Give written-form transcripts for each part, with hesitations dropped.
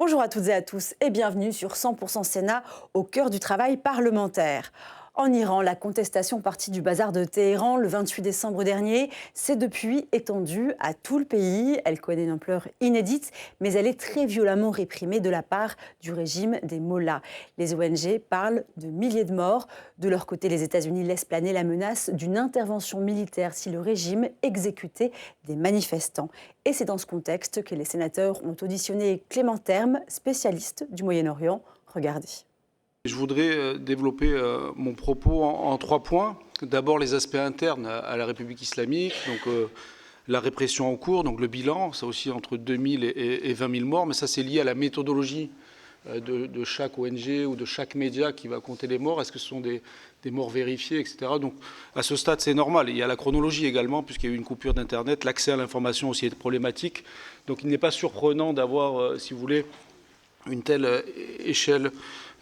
Bonjour à toutes et à tous et bienvenue sur 100% Sénat au cœur du travail parlementaire. En Iran, la contestation partie du bazar de Téhéran le 28 décembre dernier s'est depuis étendue à tout le pays. Elle connaît une ampleur inédite, mais elle est très violemment réprimée de la part du régime des mollahs. Les ONG parlent de milliers de morts. De leur côté, les États-Unis laissent planer la menace d'une intervention militaire si le régime exécutait des manifestants. Et c'est dans ce contexte que les sénateurs ont auditionné Clément Terme, spécialiste du Moyen-Orient. Regardez. Je voudrais développer mon propos en 3 points. D'abord, les aspects internes à la République islamique, donc la répression en cours, donc le bilan, ça aussi entre 2000 et 20 000 morts, mais ça c'est lié à la méthodologie de chaque ONG ou de chaque média qui va compter les morts. Est-ce que ce sont des morts vérifiées, etc. Donc à ce stade, c'est normal. Il y a la chronologie également, puisqu'il y a eu une coupure d'Internet. L'accès à l'information aussi est problématique. Donc il n'est pas surprenant d'avoir, si vous voulez, une telle échelle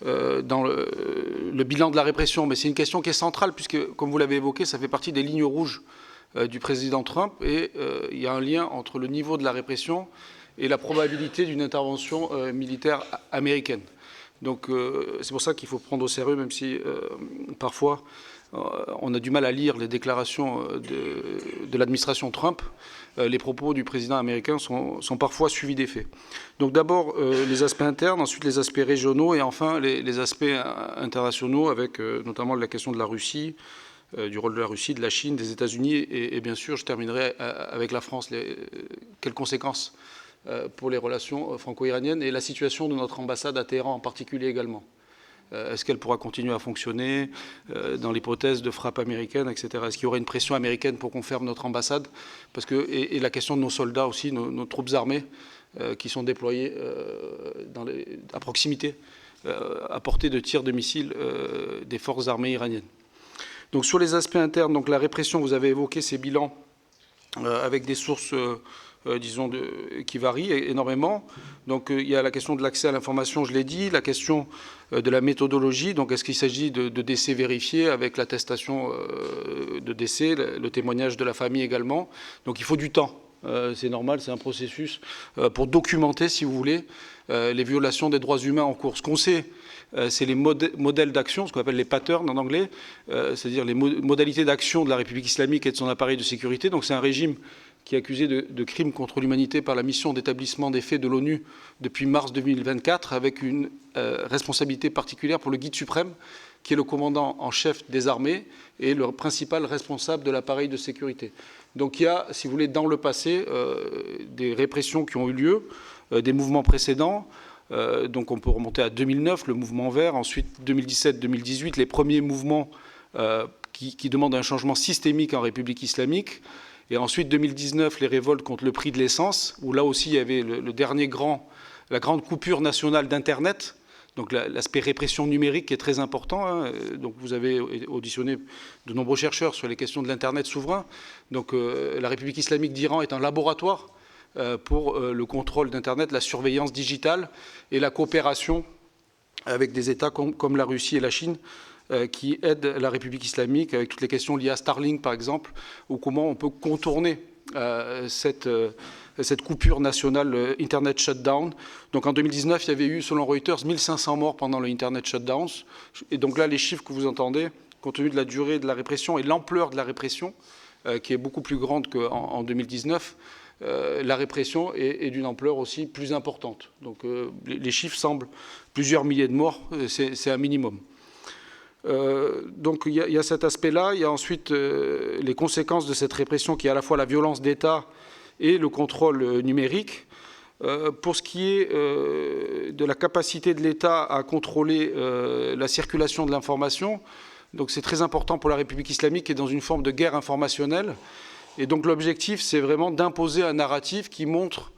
dans le bilan de la répression. Mais c'est une question qui est centrale, puisque, comme vous l'avez évoqué, ça fait partie des lignes rouges du président Trump. Et il y a un lien entre le niveau de la répression et la probabilité d'une intervention militaire américaine. Donc c'est pour ça qu'il faut prendre au sérieux, même si parfois on a du mal à lire les déclarations de l'administration Trump. Les propos du président américain sont parfois suivis des faits. Donc d'abord les aspects internes, ensuite les aspects régionaux et enfin les aspects internationaux avec notamment la question de la Russie, du rôle de la Russie, de la Chine, des États-Unis et bien sûr je terminerai avec la France. Quelles conséquences pour les relations franco-iraniennes et la situation de notre ambassade à Téhéran en particulier également. Est-ce qu'elle pourra continuer à fonctionner dans l'hypothèse de frappe américaine, etc. Est-ce qu'il y aura une pression américaine pour qu'on ferme notre ambassade? Parce que, et la question de nos soldats aussi, nos troupes armées qui sont déployées à proximité, à portée de tir de missiles des forces armées iraniennes. Donc sur les aspects internes, donc la répression, vous avez évoqué ces bilans avec des sources disons, qui varient énormément. Donc il y a la question de l'accès à l'information, je l'ai dit, la question de la méthodologie, donc est-ce qu'il s'agit de décès vérifiés avec l'attestation de décès, le témoignage de la famille également. Donc il faut du temps, c'est normal, c'est un processus pour documenter, si vous voulez, les violations des droits humains en cours. Ce qu'on sait, c'est les modèles d'action, ce qu'on appelle les patterns en anglais, c'est-à-dire les modalités d'action de la République islamique et de son appareil de sécurité. Donc c'est un régime qui est accusé de crimes contre l'humanité par la mission d'établissement des faits de l'ONU depuis mars 2024, avec une responsabilité particulière pour le guide suprême, qui est le commandant en chef des armées et le principal responsable de l'appareil de sécurité. Donc il y a, si vous voulez, dans le passé, des répressions qui ont eu lieu, des mouvements précédents. Donc on peut remonter à 2009, le mouvement vert, ensuite 2017-2018, les premiers mouvements qui demandent un changement systémique en République islamique. Et ensuite, 2019, les révoltes contre le prix de l'essence, où là aussi, il y avait la grande coupure nationale d'Internet, donc l'aspect répression numérique qui est très important. Hein. Donc vous avez auditionné de nombreux chercheurs sur les questions de l'Internet souverain. Donc la République islamique d'Iran est un laboratoire pour le contrôle d'Internet, la surveillance digitale et la coopération avec des États comme la Russie et la Chine, qui aide la République islamique avec toutes les questions liées à Starlink, par exemple, ou comment on peut contourner cette coupure nationale Internet shutdown. Donc en 2019, il y avait eu, selon Reuters, 1500 morts pendant le Internet shutdown. Et donc là, les chiffres que vous entendez, compte tenu de la durée de la répression et l'ampleur de la répression, qui est beaucoup plus grande qu'en 2019, la répression est d'une ampleur aussi plus importante. Donc les chiffres semblent plusieurs milliers de morts, c'est un minimum. Donc il y a cet aspect-là. Il y a ensuite les conséquences de cette répression qui est à la fois la violence d'État et le contrôle numérique. Pour ce qui est de la capacité de l'État à contrôler la circulation de l'information, donc c'est très important pour la République islamique qui est dans une forme de guerre informationnelle. Et donc l'objectif, c'est vraiment d'imposer un narratif qui montre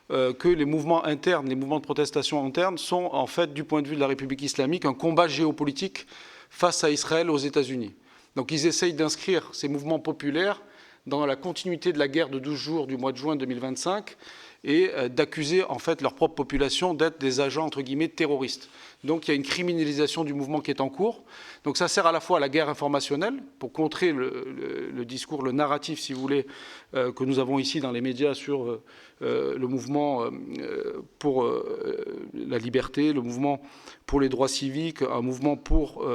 que les mouvements internes, les mouvements de protestation internes sont en fait, du point de vue de la République islamique, un combat géopolitique face à Israël aux États-Unis. Donc ils essayent d'inscrire ces mouvements populaires dans la continuité de la guerre de 12 jours du mois de juin 2025 et d'accuser en fait leur propre population d'être des agents entre guillemets terroristes. Donc il y a une criminalisation du mouvement qui est en cours. Donc ça sert à la fois à la guerre informationnelle, pour contrer le discours, le narratif, si vous voulez, que nous avons ici dans les médias sur le mouvement pour la liberté, le mouvement pour les droits civiques, un mouvement pour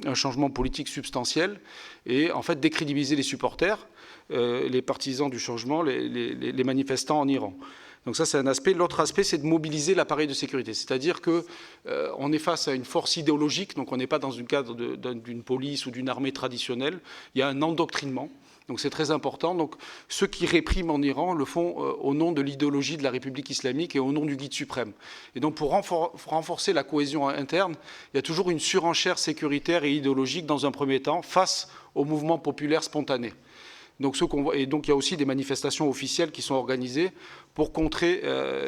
un changement politique substantiel, et en fait décrédibiliser les supporters, les partisans du changement, les manifestants en Iran. Donc ça, c'est un aspect. L'autre aspect, c'est de mobiliser l'appareil de sécurité. C'est-à-dire qu'on est face à une force idéologique, donc on n'est pas dans le cadre d'une police ou d'une armée traditionnelle. Il y a un endoctrinement. Donc c'est très important. Donc ceux qui répriment en Iran le font au nom de l'idéologie de la République islamique et au nom du guide suprême. Et donc pour renforcer la cohésion interne, il y a toujours une surenchère sécuritaire et idéologique dans un premier temps face au mouvement populaire spontané. Donc, et donc il y a aussi des manifestations officielles qui sont organisées pour contrer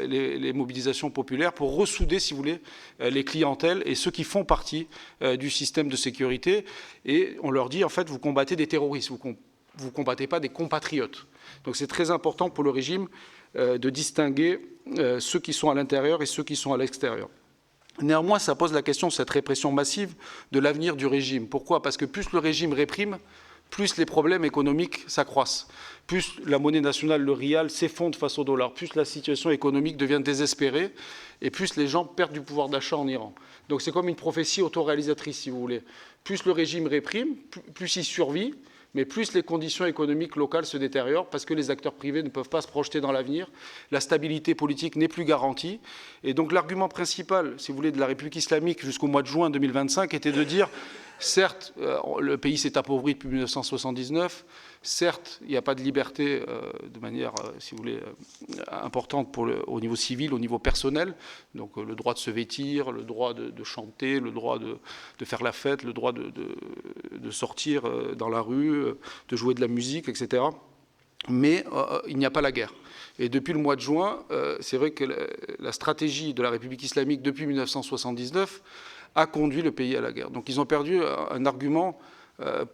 les mobilisations populaires, pour ressouder, si vous voulez, les clientèles et ceux qui font partie du système de sécurité. Et on leur dit, en fait, vous combattez des terroristes, vous ne combattez pas des compatriotes. Donc c'est très important pour le régime de distinguer ceux qui sont à l'intérieur et ceux qui sont à l'extérieur. Néanmoins, ça pose la question, cette répression massive, de l'avenir du régime. Pourquoi? Parce que plus le régime réprime, plus les problèmes économiques s'accroissent, plus la monnaie nationale, le rial, s'effondre face au dollar, plus la situation économique devient désespérée, et plus les gens perdent du pouvoir d'achat en Iran. Donc c'est comme une prophétie autoréalisatrice, si vous voulez. Plus le régime réprime, plus il survit, mais plus les conditions économiques locales se détériorent parce que les acteurs privés ne peuvent pas se projeter dans l'avenir, la stabilité politique n'est plus garantie. Et donc l'argument principal, si vous voulez, de la République islamique jusqu'au mois de juin 2025 était de dire, certes, le pays s'est appauvri depuis 1979, certes, il n'y a pas de liberté de manière, si vous voulez, importante au niveau civil, au niveau personnel, donc le droit de se vêtir, le droit de chanter, le droit de faire la fête, le droit de sortir dans la rue, de jouer de la musique, etc. Mais il n'y a pas la guerre. Et depuis le mois de juin, c'est vrai que la stratégie de la République islamique depuis 1979 a conduit le pays à la guerre. Donc ils ont perdu un argument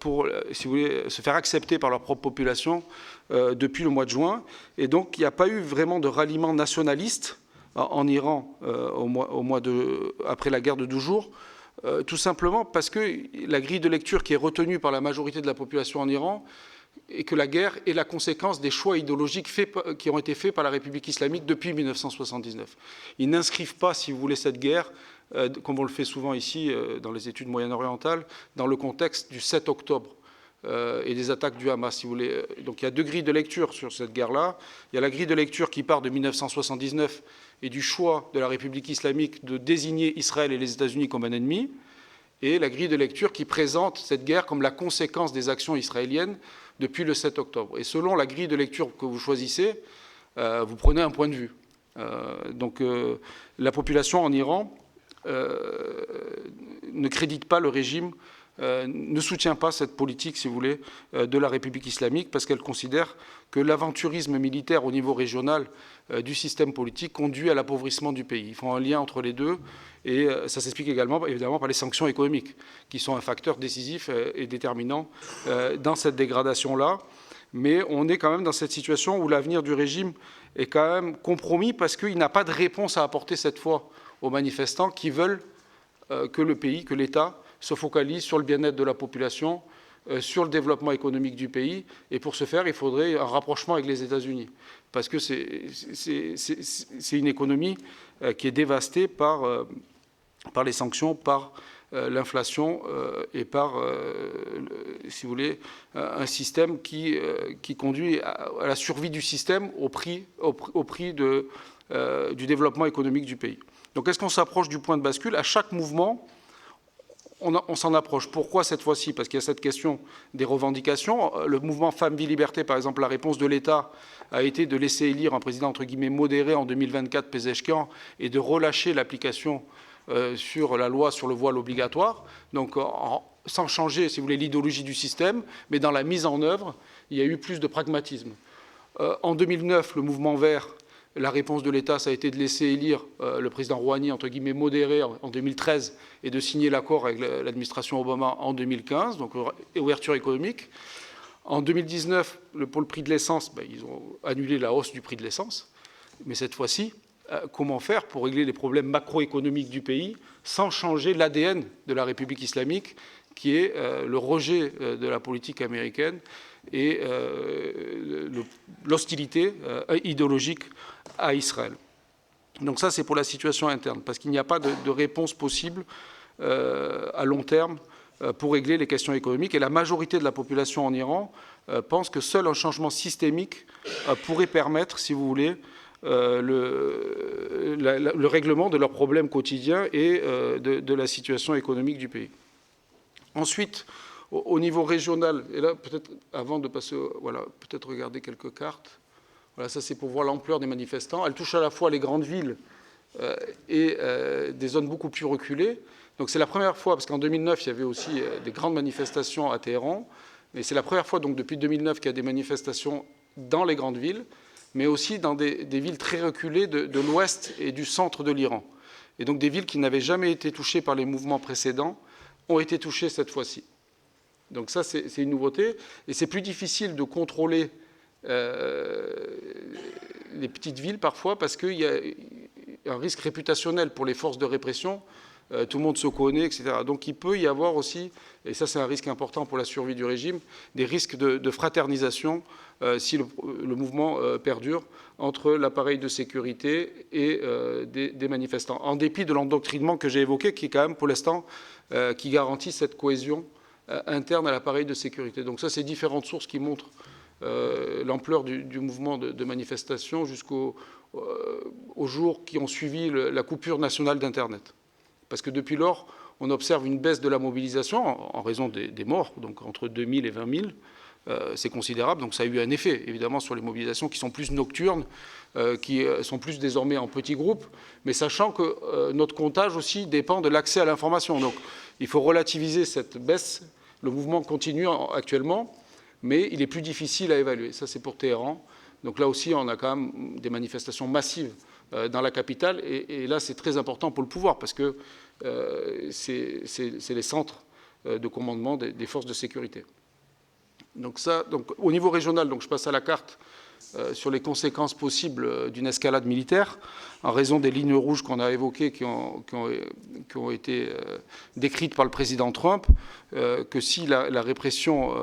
pour, si vous voulez, se faire accepter par leur propre population depuis le mois de juin. Et donc il n'y a pas eu vraiment de ralliement nationaliste en Iran après la guerre de 12 jours, tout simplement parce que la grille de lecture qui est retenue par la majorité de la population en Iran et que la guerre est la conséquence des choix idéologiques qui ont été faits par la République islamique depuis 1979. Ils n'inscrivent pas, si vous voulez, cette guerre, comme on le fait souvent ici dans les études moyen-orientales, dans le contexte du 7 octobre et des attaques du Hamas, si vous voulez. Donc il y a deux grilles de lecture sur cette guerre-là. Il y a la grille de lecture qui part de 1979 et du choix de la République islamique de désigner Israël et les États-Unis comme un ennemi, et la grille de lecture qui présente cette guerre comme la conséquence des actions israéliennes depuis le 7 octobre. Et selon la grille de lecture que vous choisissez, vous prenez un point de vue. Donc la population en Iran ne crédite pas le régime, ne soutient pas cette politique, si vous voulez, de la République islamique, parce qu'elle considère que l'aventurisme militaire au niveau régional du système politique conduit à l'appauvrissement du pays. Ils font un lien entre les deux, et ça s'explique également, évidemment, par les sanctions économiques, qui sont un facteur décisif et déterminant dans cette dégradation-là. Mais on est quand même dans cette situation où l'avenir du régime est quand même compromis, parce qu'il n'a pas de réponse à apporter cette fois aux manifestants qui veulent que le pays, que l'État se focalise sur le bien-être de la population, sur le développement économique du pays. Et pour ce faire, il faudrait un rapprochement avec les États-Unis. Parce que c'est une économie qui est dévastée par les sanctions, par l'inflation et par, si vous voulez, un système qui conduit à la survie du système au prix du développement économique du pays. Donc est-ce qu'on s'approche du point de bascule? À chaque mouvement, on s'en approche. Pourquoi cette fois-ci? Parce qu'il y a cette question des revendications. Le mouvement Femmes, Vie, Liberté, par exemple, la réponse de l'État a été de laisser élire un président, entre guillemets, modéré en 2024, Pezeshkian, et de relâcher l'application sur la loi sur le voile obligatoire. Donc, sans changer, si vous voulez, l'idéologie du système, mais dans la mise en œuvre, il y a eu plus de pragmatisme. En 2009, le mouvement vert, la réponse de l'État, ça a été de laisser élire le président Rouhani, entre guillemets, modéré en 2013 et de signer l'accord avec l'administration Obama en 2015, donc ouverture économique. En 2019, pour le prix de l'essence, ils ont annulé la hausse du prix de l'essence, mais cette fois-ci, comment faire pour régler les problèmes macroéconomiques du pays sans changer l'ADN de la République islamique, qui est le rejet de la politique américaine et l'hostilité idéologique à Israël. Donc ça, c'est pour la situation interne, parce qu'il n'y a pas de réponse possible à long terme pour régler les questions économiques. Et la majorité de la population en Iran pense que seul un changement systémique pourrait permettre, si vous voulez, le règlement de leurs problèmes quotidiens et de la situation économique du pays. Ensuite, au niveau régional, et là, peut-être, avant de passer, voilà, peut-être regarder quelques cartes. Voilà, ça c'est pour voir l'ampleur des manifestants. Elle touche à la fois les grandes villes et des zones beaucoup plus reculées. Donc c'est la première fois, parce qu'en 2009, il y avait aussi des grandes manifestations à Téhéran, mais c'est la première fois, donc depuis 2009, qu'il y a des manifestations dans les grandes villes, mais aussi dans des villes très reculées de l'ouest et du centre de l'Iran. Et donc des villes qui n'avaient jamais été touchées par les mouvements précédents ont été touchées cette fois-ci. Donc ça, c'est une nouveauté. Et c'est plus difficile de contrôler les petites villes parfois parce qu'il y a un risque réputationnel pour les forces de répression. Tout le monde se connaît, etc. Donc il peut y avoir aussi, et ça c'est un risque important pour la survie du régime, des risques de fraternisation si le mouvement perdure entre l'appareil de sécurité et des manifestants. En dépit de l'endoctrinement que j'ai évoqué, qui est quand même pour l'instant qui garantit cette cohésion interne à l'appareil de sécurité. Donc ça, c'est différentes sources qui montrent l'ampleur du mouvement de manifestation jusqu'aux jours qui ont suivi la coupure nationale d'Internet. Parce que depuis lors, on observe une baisse de la mobilisation en raison des morts, donc entre 2000 et 20 000. C'est considérable, donc ça a eu un effet, évidemment, sur les mobilisations qui sont plus nocturnes, qui sont plus désormais en petits groupes, mais sachant que notre comptage aussi dépend de l'accès à l'information. Donc il faut relativiser cette baisse. Le mouvement continue actuellement, mais il est plus difficile à évaluer. Ça, c'est pour Téhéran. Donc là aussi, on a quand même des manifestations massives dans la capitale, et là, c'est très important pour le pouvoir, parce que c'est les centres de commandement des forces de sécurité. Donc au niveau régional, donc je passe à la carte sur les conséquences possibles d'une escalade militaire, en raison des lignes rouges qu'on a évoquées, qui ont été décrites par le président Trump, que si la répression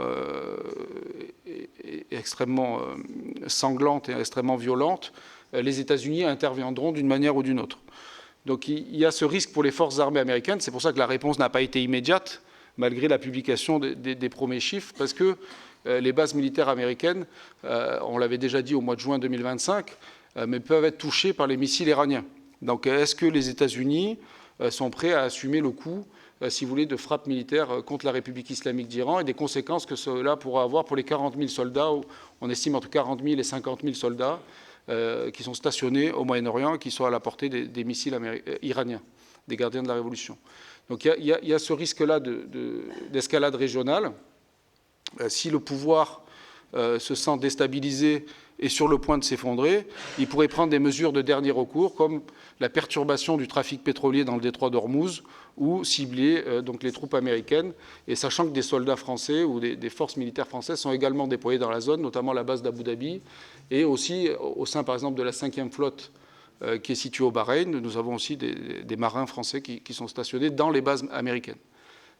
est extrêmement sanglante et extrêmement violente, les États-Unis interviendront d'une manière ou d'une autre. Donc il y a ce risque pour les forces armées américaines. C'est pour ça que la réponse n'a pas été immédiate, malgré la publication des premiers chiffres, parce que les bases militaires américaines, on l'avait déjà dit au mois de juin 2025, mais peuvent être touchées par les missiles iraniens. Donc est-ce que les États-Unis sont prêts à assumer le coût, si vous voulez, de frappes militaires contre la République islamique d'Iran et des conséquences que cela pourra avoir pour les 40 000 soldats, on estime entre 40 000 et 50 000 soldats qui sont stationnés au Moyen-Orient et qui sont à la portée des missiles iraniens, des gardiens de la Révolution. Donc il y a ce risque-là d'escalade régionale. Si le pouvoir se sent déstabilisé et sur le point de s'effondrer, il pourrait prendre des mesures de dernier recours, comme la perturbation du trafic pétrolier dans le détroit d'Ormuz, ou cibler donc les troupes américaines, et sachant que des soldats français ou des forces militaires françaises sont également déployés dans la zone, notamment la base d'Abu Dhabi, et aussi au sein par exemple de la 5e flotte qui est située au Bahreïn, nous avons aussi des marins français qui sont stationnés dans les bases américaines.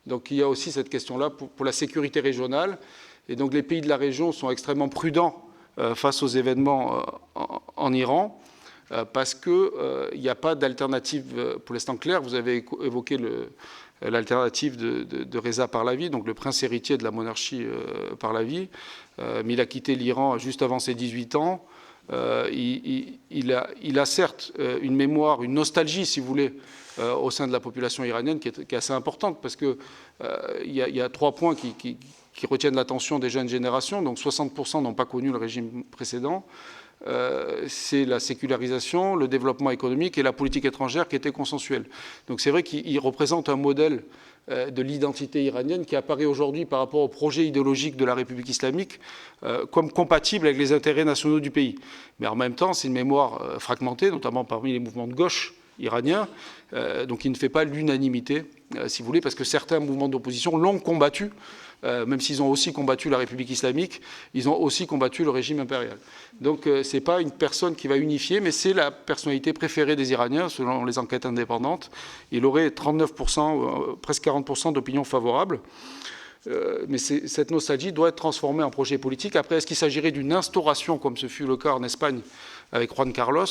Donc il y a aussi cette question-là pour la sécurité régionale, et donc les pays de la région sont extrêmement prudents face aux événements en Iran, parce qu'il n'y a pas d'alternative pour l'instant claire. Vous avez évoqué l'alternative de Reza Pahlavi, donc le prince héritier de la monarchie Pahlavi, mais il a quitté l'Iran juste avant ses 18 ans. Il a certes une mémoire, une nostalgie, si vous voulez, au sein de la population iranienne qui est assez importante, parce qu'il y a 3 points qui retiennent l'attention des jeunes générations. Donc 60% n'ont pas connu le régime précédent. C'est la sécularisation, le développement économique et la politique étrangère qui étaient consensuelles. Donc c'est vrai qu'il représente un modèle de l'identité iranienne qui apparaît aujourd'hui par rapport au projet idéologique de la République islamique comme compatible avec les intérêts nationaux du pays. Mais en même temps, c'est une mémoire fragmentée, notamment parmi les mouvements de gauche iraniens, donc il ne fait pas l'unanimité, si vous voulez, parce que certains mouvements d'opposition l'ont combattu même s'ils ont aussi combattu la République islamique, ils ont aussi combattu le régime impérial. Donc ce n'est pas une personne qui va unifier, mais c'est la personnalité préférée des Iraniens, selon les enquêtes indépendantes. Il aurait 39%, presque 40% d'opinions favorables. Mais cette nostalgie doit être transformée en projet politique. Après, est-ce qu'il s'agirait d'une instauration, comme ce fut le cas en Espagne avec Juan Carlos,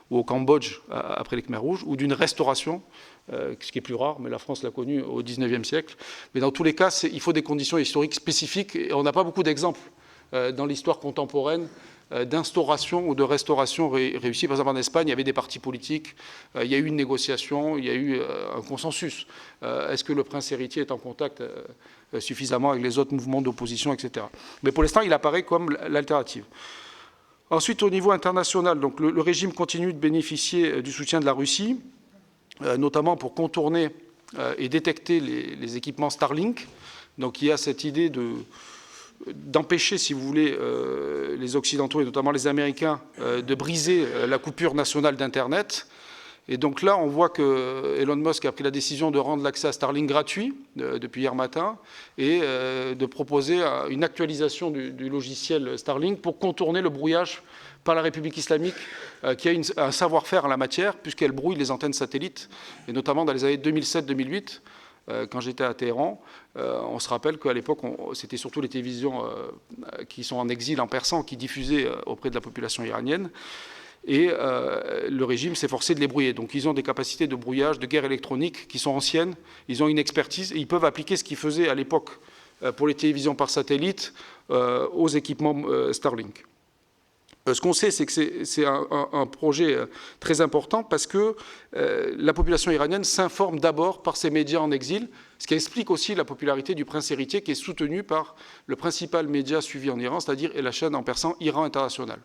ou au Cambodge après les Khmers rouges, ou d'une restauration, ce qui est plus rare, mais la France l'a connu au XIXe siècle. Mais dans tous les cas, il faut des conditions historiques spécifiques, et on n'a pas beaucoup d'exemples dans l'histoire contemporaine d'instauration ou de restauration réussie. Par exemple, en Espagne, il y avait des partis politiques, il y a eu une négociation, il y a eu un consensus. Est-ce que le prince héritier est en contact suffisamment avec les autres mouvements d'opposition, etc. Mais pour l'instant, il apparaît comme l'alternative. Ensuite, au niveau international, donc le régime continue de bénéficier du soutien de la Russie, notamment pour contourner et détecter les équipements Starlink. Donc il y a cette idée d'empêcher, si vous voulez, les Occidentaux et notamment les Américains de briser la coupure nationale d'Internet. Et donc là, on voit que Elon Musk a pris la décision de rendre l'accès à Starlink gratuit depuis hier matin et de proposer une actualisation du logiciel Starlink pour contourner le brouillage par la République islamique qui a un savoir-faire en la matière puisqu'elle brouille les antennes satellites. Et notamment dans les années 2007-2008, quand j'étais à Téhéran, on se rappelle qu'à l'époque, c'était surtout les télévisions qui sont en exil en persan qui diffusaient auprès de la population iranienne. Et le régime s'est forcé de les brouiller. Donc ils ont des capacités de brouillage, de guerre électronique qui sont anciennes, ils ont une expertise et ils peuvent appliquer ce qu'ils faisaient à l'époque pour les télévisions par satellite aux équipements Starlink. Ce qu'on sait, c'est que c'est un projet très important parce que la population iranienne s'informe d'abord par ses médias en exil, ce qui explique aussi la popularité du prince héritier qui est soutenu par le principal média suivi en Iran, c'est-à-dire la chaîne en persan Iran International.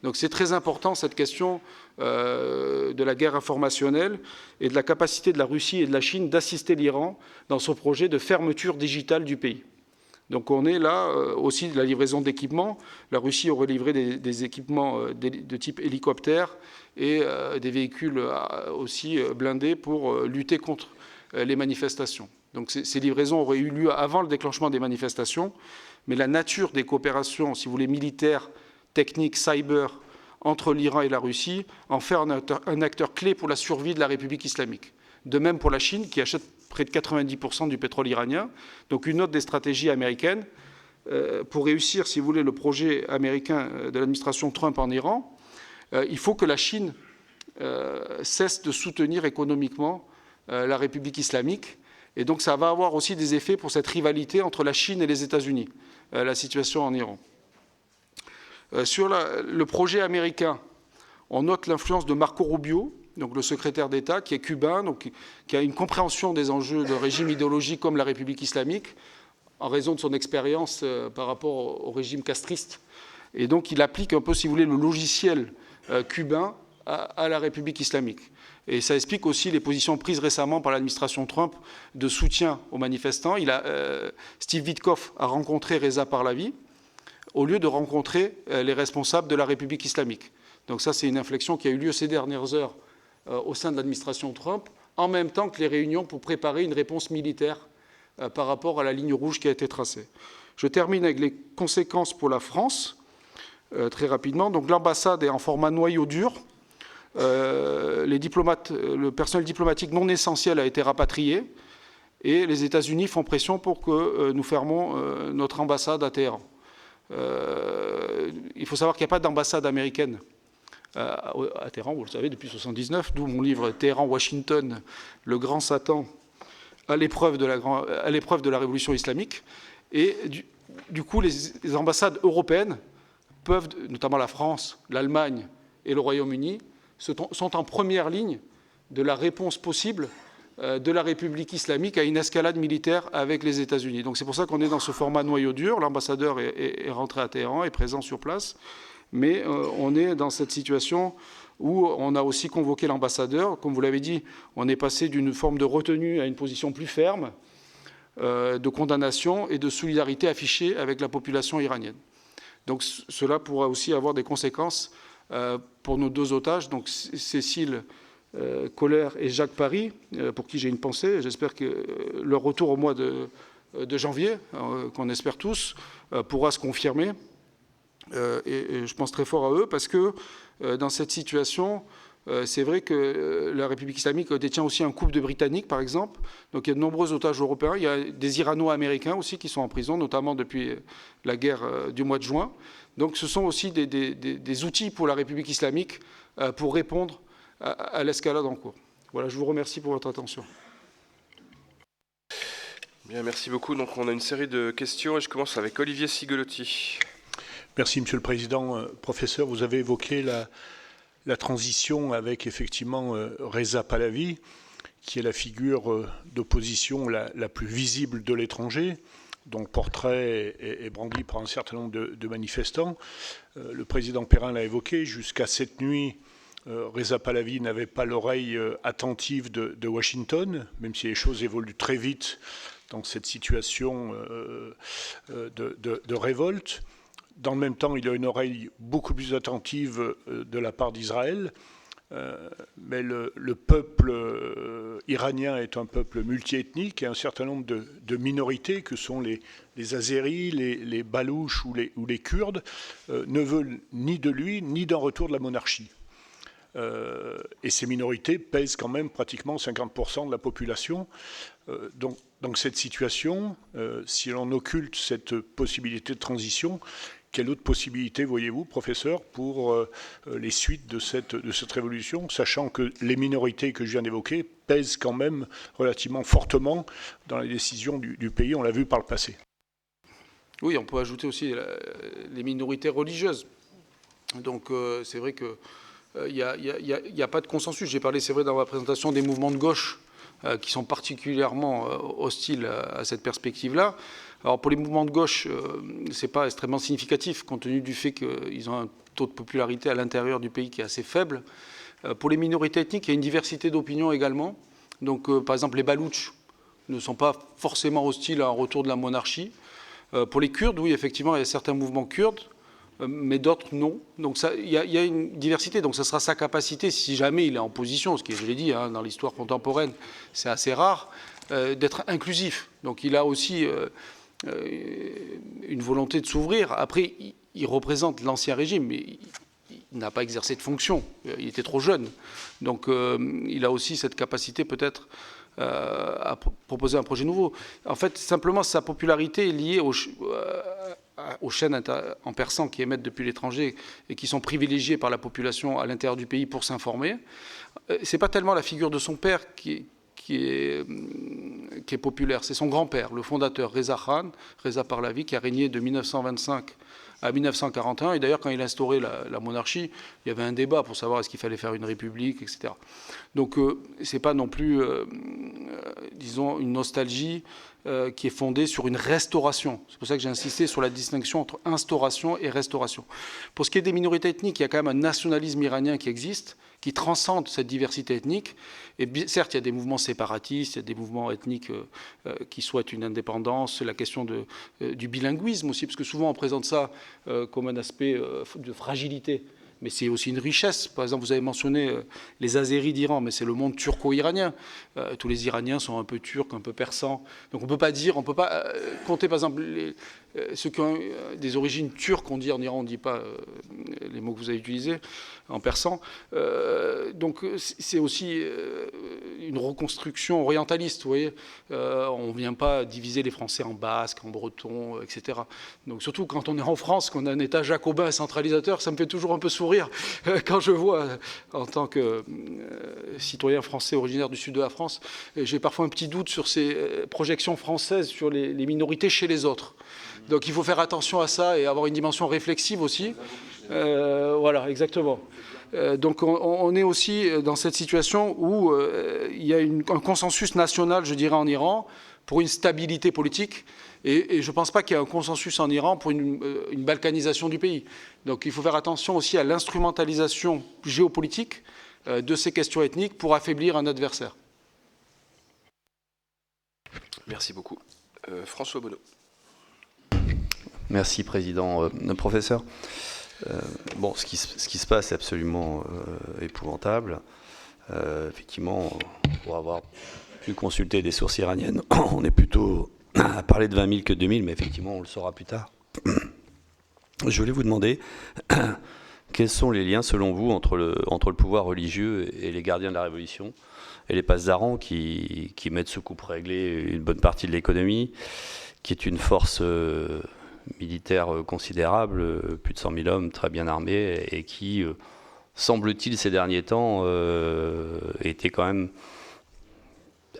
Donc c'est très important cette question de la guerre informationnelle et de la capacité de la Russie et de la Chine d'assister l'Iran dans son projet de fermeture digitale du pays. Donc on est là aussi de la livraison d'équipements. La Russie aurait livré des équipements de type hélicoptère et des véhicules aussi blindés pour lutter contre les manifestations. Donc ces livraisons auraient eu lieu avant le déclenchement des manifestations, mais la nature des coopérations, si vous voulez, militaires, techniques, cyber, entre l'Iran et la Russie, en fait un acteur clé pour la survie de la République islamique. De même pour la Chine, qui achète près de 90% du pétrole iranien. Donc une autre des stratégies américaines pour réussir, si vous voulez, le projet américain de l'administration Trump en Iran, il faut que la Chine cesse de soutenir économiquement la République islamique. Et donc ça va avoir aussi des effets pour cette rivalité entre la Chine et les États-Unis, la situation en Iran. Sur le projet américain, on note l'influence de Marco Rubio, donc le secrétaire d'État, qui est cubain, donc qui a une compréhension des enjeux de régime idéologique comme la République islamique, en raison de son expérience par rapport au régime castriste. Et donc il applique un peu, si vous voulez, le logiciel cubain à la République islamique. Et ça explique aussi les positions prises récemment par l'administration Trump de soutien aux manifestants. Steve Witkoff a rencontré Reza Pahlavi au lieu de rencontrer les responsables de la République islamique. Donc ça, c'est une inflexion qui a eu lieu ces dernières heures au sein de l'administration Trump, en même temps que les réunions pour préparer une réponse militaire par rapport à la ligne rouge qui a été tracée. Je termine avec les conséquences pour la France, très rapidement. Donc l'ambassade est en format noyau dur. Le personnel diplomatique non essentiel a été rapatrié et les États-Unis font pression pour que nous fermons notre ambassade à Téhéran. Il faut savoir qu'il n'y a pas d'ambassade américaine à Téhéran, vous le savez, depuis 1979, d'où mon livre « Téhéran-Washington, le grand Satan à l'épreuve de la révolution islamique ». Et du coup, les ambassades européennes peuvent, notamment la France, l'Allemagne et le Royaume-Uni, sont en première ligne de la réponse possible de la République islamique à une escalade militaire avec les États-Unis. Donc c'est pour ça qu'on est dans ce format noyau dur. L'ambassadeur est rentré à Téhéran, est présent sur place, mais on est dans cette situation où on a aussi convoqué l'ambassadeur. Comme vous l'avez dit, on est passé d'une forme de retenue à une position plus ferme, de condamnation et de solidarité affichée avec la population iranienne. Donc cela pourra aussi avoir des conséquences pour nos deux otages, donc Cécile Kohler et Jacques Paris, pour qui j'ai une pensée. J'espère que leur retour au mois de de janvier, qu'on espère tous, pourra se confirmer. Et je pense très fort à eux parce que dans cette situation, c'est vrai que la République islamique détient aussi un couple de Britanniques, par exemple. Donc il y a de nombreux otages européens. Il y a des Irano-Américains aussi qui sont en prison, notamment depuis la guerre du mois de juin. Donc ce sont aussi des outils pour la République islamique pour répondre à l'escalade en cours. Voilà, je vous remercie pour votre attention. Bien, merci beaucoup. Donc on a une série de questions et je commence avec Olivier Cigolotti. Merci, Monsieur le Président. Professeur, vous avez évoqué la transition avec effectivement Reza Pahlavi, qui est la figure d'opposition la plus visible de l'étranger, dont le portrait est brandi par un certain nombre de manifestants. Le président Perrin l'a évoqué, jusqu'à cette nuit, Reza Pahlavi n'avait pas l'oreille attentive de Washington, même si les choses évoluent très vite dans cette situation de révolte. Dans le même temps, il a une oreille beaucoup plus attentive de la part d'Israël. Mais le peuple iranien est un peuple multiethnique et un certain nombre de minorités que sont les Azéris, les Balouches ou les Kurdes ne veulent ni de lui ni d'un retour de la monarchie. Et ces minorités pèsent quand même pratiquement 50% de la population. Donc cette situation, si l'on occulte cette possibilité de transition, quelle autre possibilité voyez-vous, professeur, pour les suites de cette révolution, sachant que les minorités que je viens d'évoquer pèsent quand même relativement fortement dans les décisions du pays, on l'a vu par le passé. Oui, on peut ajouter aussi les minorités religieuses. Donc c'est vrai que il n'y a pas de consensus. J'ai parlé, c'est vrai, dans ma présentation des mouvements de gauche qui sont particulièrement hostiles à cette perspective-là. Alors pour les mouvements de gauche, ce n'est pas extrêmement significatif, compte tenu du fait qu'ils ont un taux de popularité à l'intérieur du pays qui est assez faible. Pour les minorités ethniques, il y a une diversité d'opinions également. Donc par exemple, les Balouches ne sont pas forcément hostiles à un retour de la monarchie. Pour les Kurdes, oui, effectivement, il y a certains mouvements kurdes, mais d'autres non. Donc il y a une diversité. Donc ça sera sa capacité, si jamais il est en position, ce qui est, je l'ai dit, dans l'histoire contemporaine, c'est assez rare, d'être inclusif. Donc il a aussi une volonté de s'ouvrir. Après, il représente l'ancien régime, mais il n'a pas exercé de fonction. Il était trop jeune. Donc il a aussi cette capacité peut-être à proposer un projet nouveau. En fait, simplement, sa popularité est liée aux chaînes en persan qui émettent depuis l'étranger et qui sont privilégiées par la population à l'intérieur du pays pour s'informer. Ce n'est pas tellement la figure de son père qui est populaire, c'est son grand-père, le fondateur Reza Khan, Reza Pahlavi, qui a régné de 1925 à 1941. Et d'ailleurs, quand il a instauré la monarchie, il y avait un débat pour savoir est-ce qu'il fallait faire une république, etc. Donc, ce n'est pas non plus, disons, une nostalgie qui est fondée sur une restauration. C'est pour ça que j'ai insisté sur la distinction entre instauration et restauration. Pour ce qui est des minorités ethniques, il y a quand même un nationalisme iranien qui existe, qui transcende cette diversité ethnique. Et certes, il y a des mouvements séparatistes, il y a des mouvements ethniques qui souhaitent une indépendance, la question du bilinguisme aussi, parce que souvent on présente ça comme un aspect de fragilité. Mais c'est aussi une richesse. Par exemple, vous avez mentionné les Azéris d'Iran, mais c'est le monde turco-iranien. Tous les Iraniens sont un peu turcs, un peu persans. Donc on ne peut pas dire, on ne peut pas compter, par exemple, ceux qui ont des origines turques, on dit en Iran, on ne dit pas les mots que vous avez utilisés, en persan. Donc c'est aussi une reconstruction orientaliste, vous voyez. On ne vient pas diviser les Français en basques, en bretons, etc. Donc surtout quand on est en France, qu'on a un État jacobin et centralisateur, ça me fait toujours un peu sourire quand je vois, en tant que citoyen français originaire du sud de la France, j'ai parfois un petit doute sur ces projections françaises sur les minorités chez les autres. Donc il faut faire attention à ça et avoir une dimension réflexive aussi. Voilà, exactement. Donc on est aussi dans cette situation où il y a un consensus national, je dirais, en Iran pour une stabilité politique. Et je ne pense pas qu'il y ait un consensus en Iran pour une balkanisation du pays. Donc il faut faire attention aussi à l'instrumentalisation géopolitique de ces questions ethniques pour affaiblir un adversaire. Merci beaucoup. François Bonneau. Merci, Président. Professeur, bon, ce qui se passe est absolument épouvantable. Effectivement, pour avoir pu consulter des sources iraniennes, on est plutôt à parler de 20 000 que 2 000, mais effectivement, on le saura plus tard. Je voulais vous demander quels sont les liens, selon vous, entre le pouvoir religieux et les gardiens de la Révolution et les pasdaran qui mettent sous coupe réglée une bonne partie de l'économie, qui est une force militaire considérable, plus de 100 000 hommes très bien armés, et qui, semble-t-il, ces derniers temps, était quand même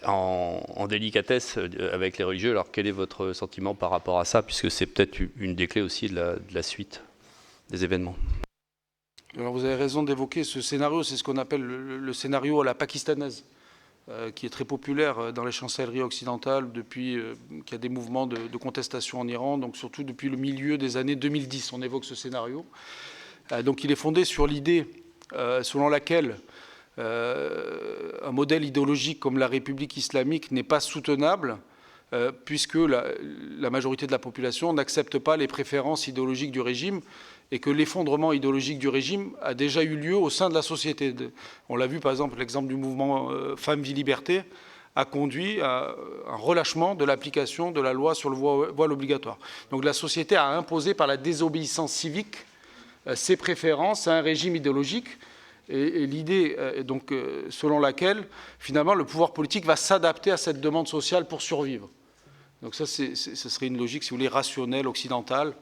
en délicatesse avec les religieux. Alors quel est votre sentiment par rapport à ça, puisque c'est peut-être une des clés aussi de la suite des événements? Alors vous avez raison d'évoquer ce scénario, c'est ce qu'on appelle le scénario à la pakistanaise, qui est très populaire dans les chancelleries occidentales depuis qu'il y a des mouvements de contestation en Iran, donc surtout depuis le milieu des années 2010, on évoque ce scénario. Donc il est fondé sur l'idée selon laquelle un modèle idéologique comme la République islamique n'est pas soutenable puisque la majorité de la population n'accepte pas les préférences idéologiques du régime et que l'effondrement idéologique du régime a déjà eu lieu au sein de la société. On l'a vu par exemple, l'exemple du mouvement Femmes, Vie, Liberté a conduit à un relâchement de l'application de la loi sur le voile obligatoire. Donc la société a imposé par la désobéissance civique ses préférences à un régime idéologique. Et l'idée, donc, selon laquelle, finalement, le pouvoir politique va s'adapter à cette demande sociale pour survivre. Donc ça, ce serait une logique, si vous voulez, rationnelle, occidentale,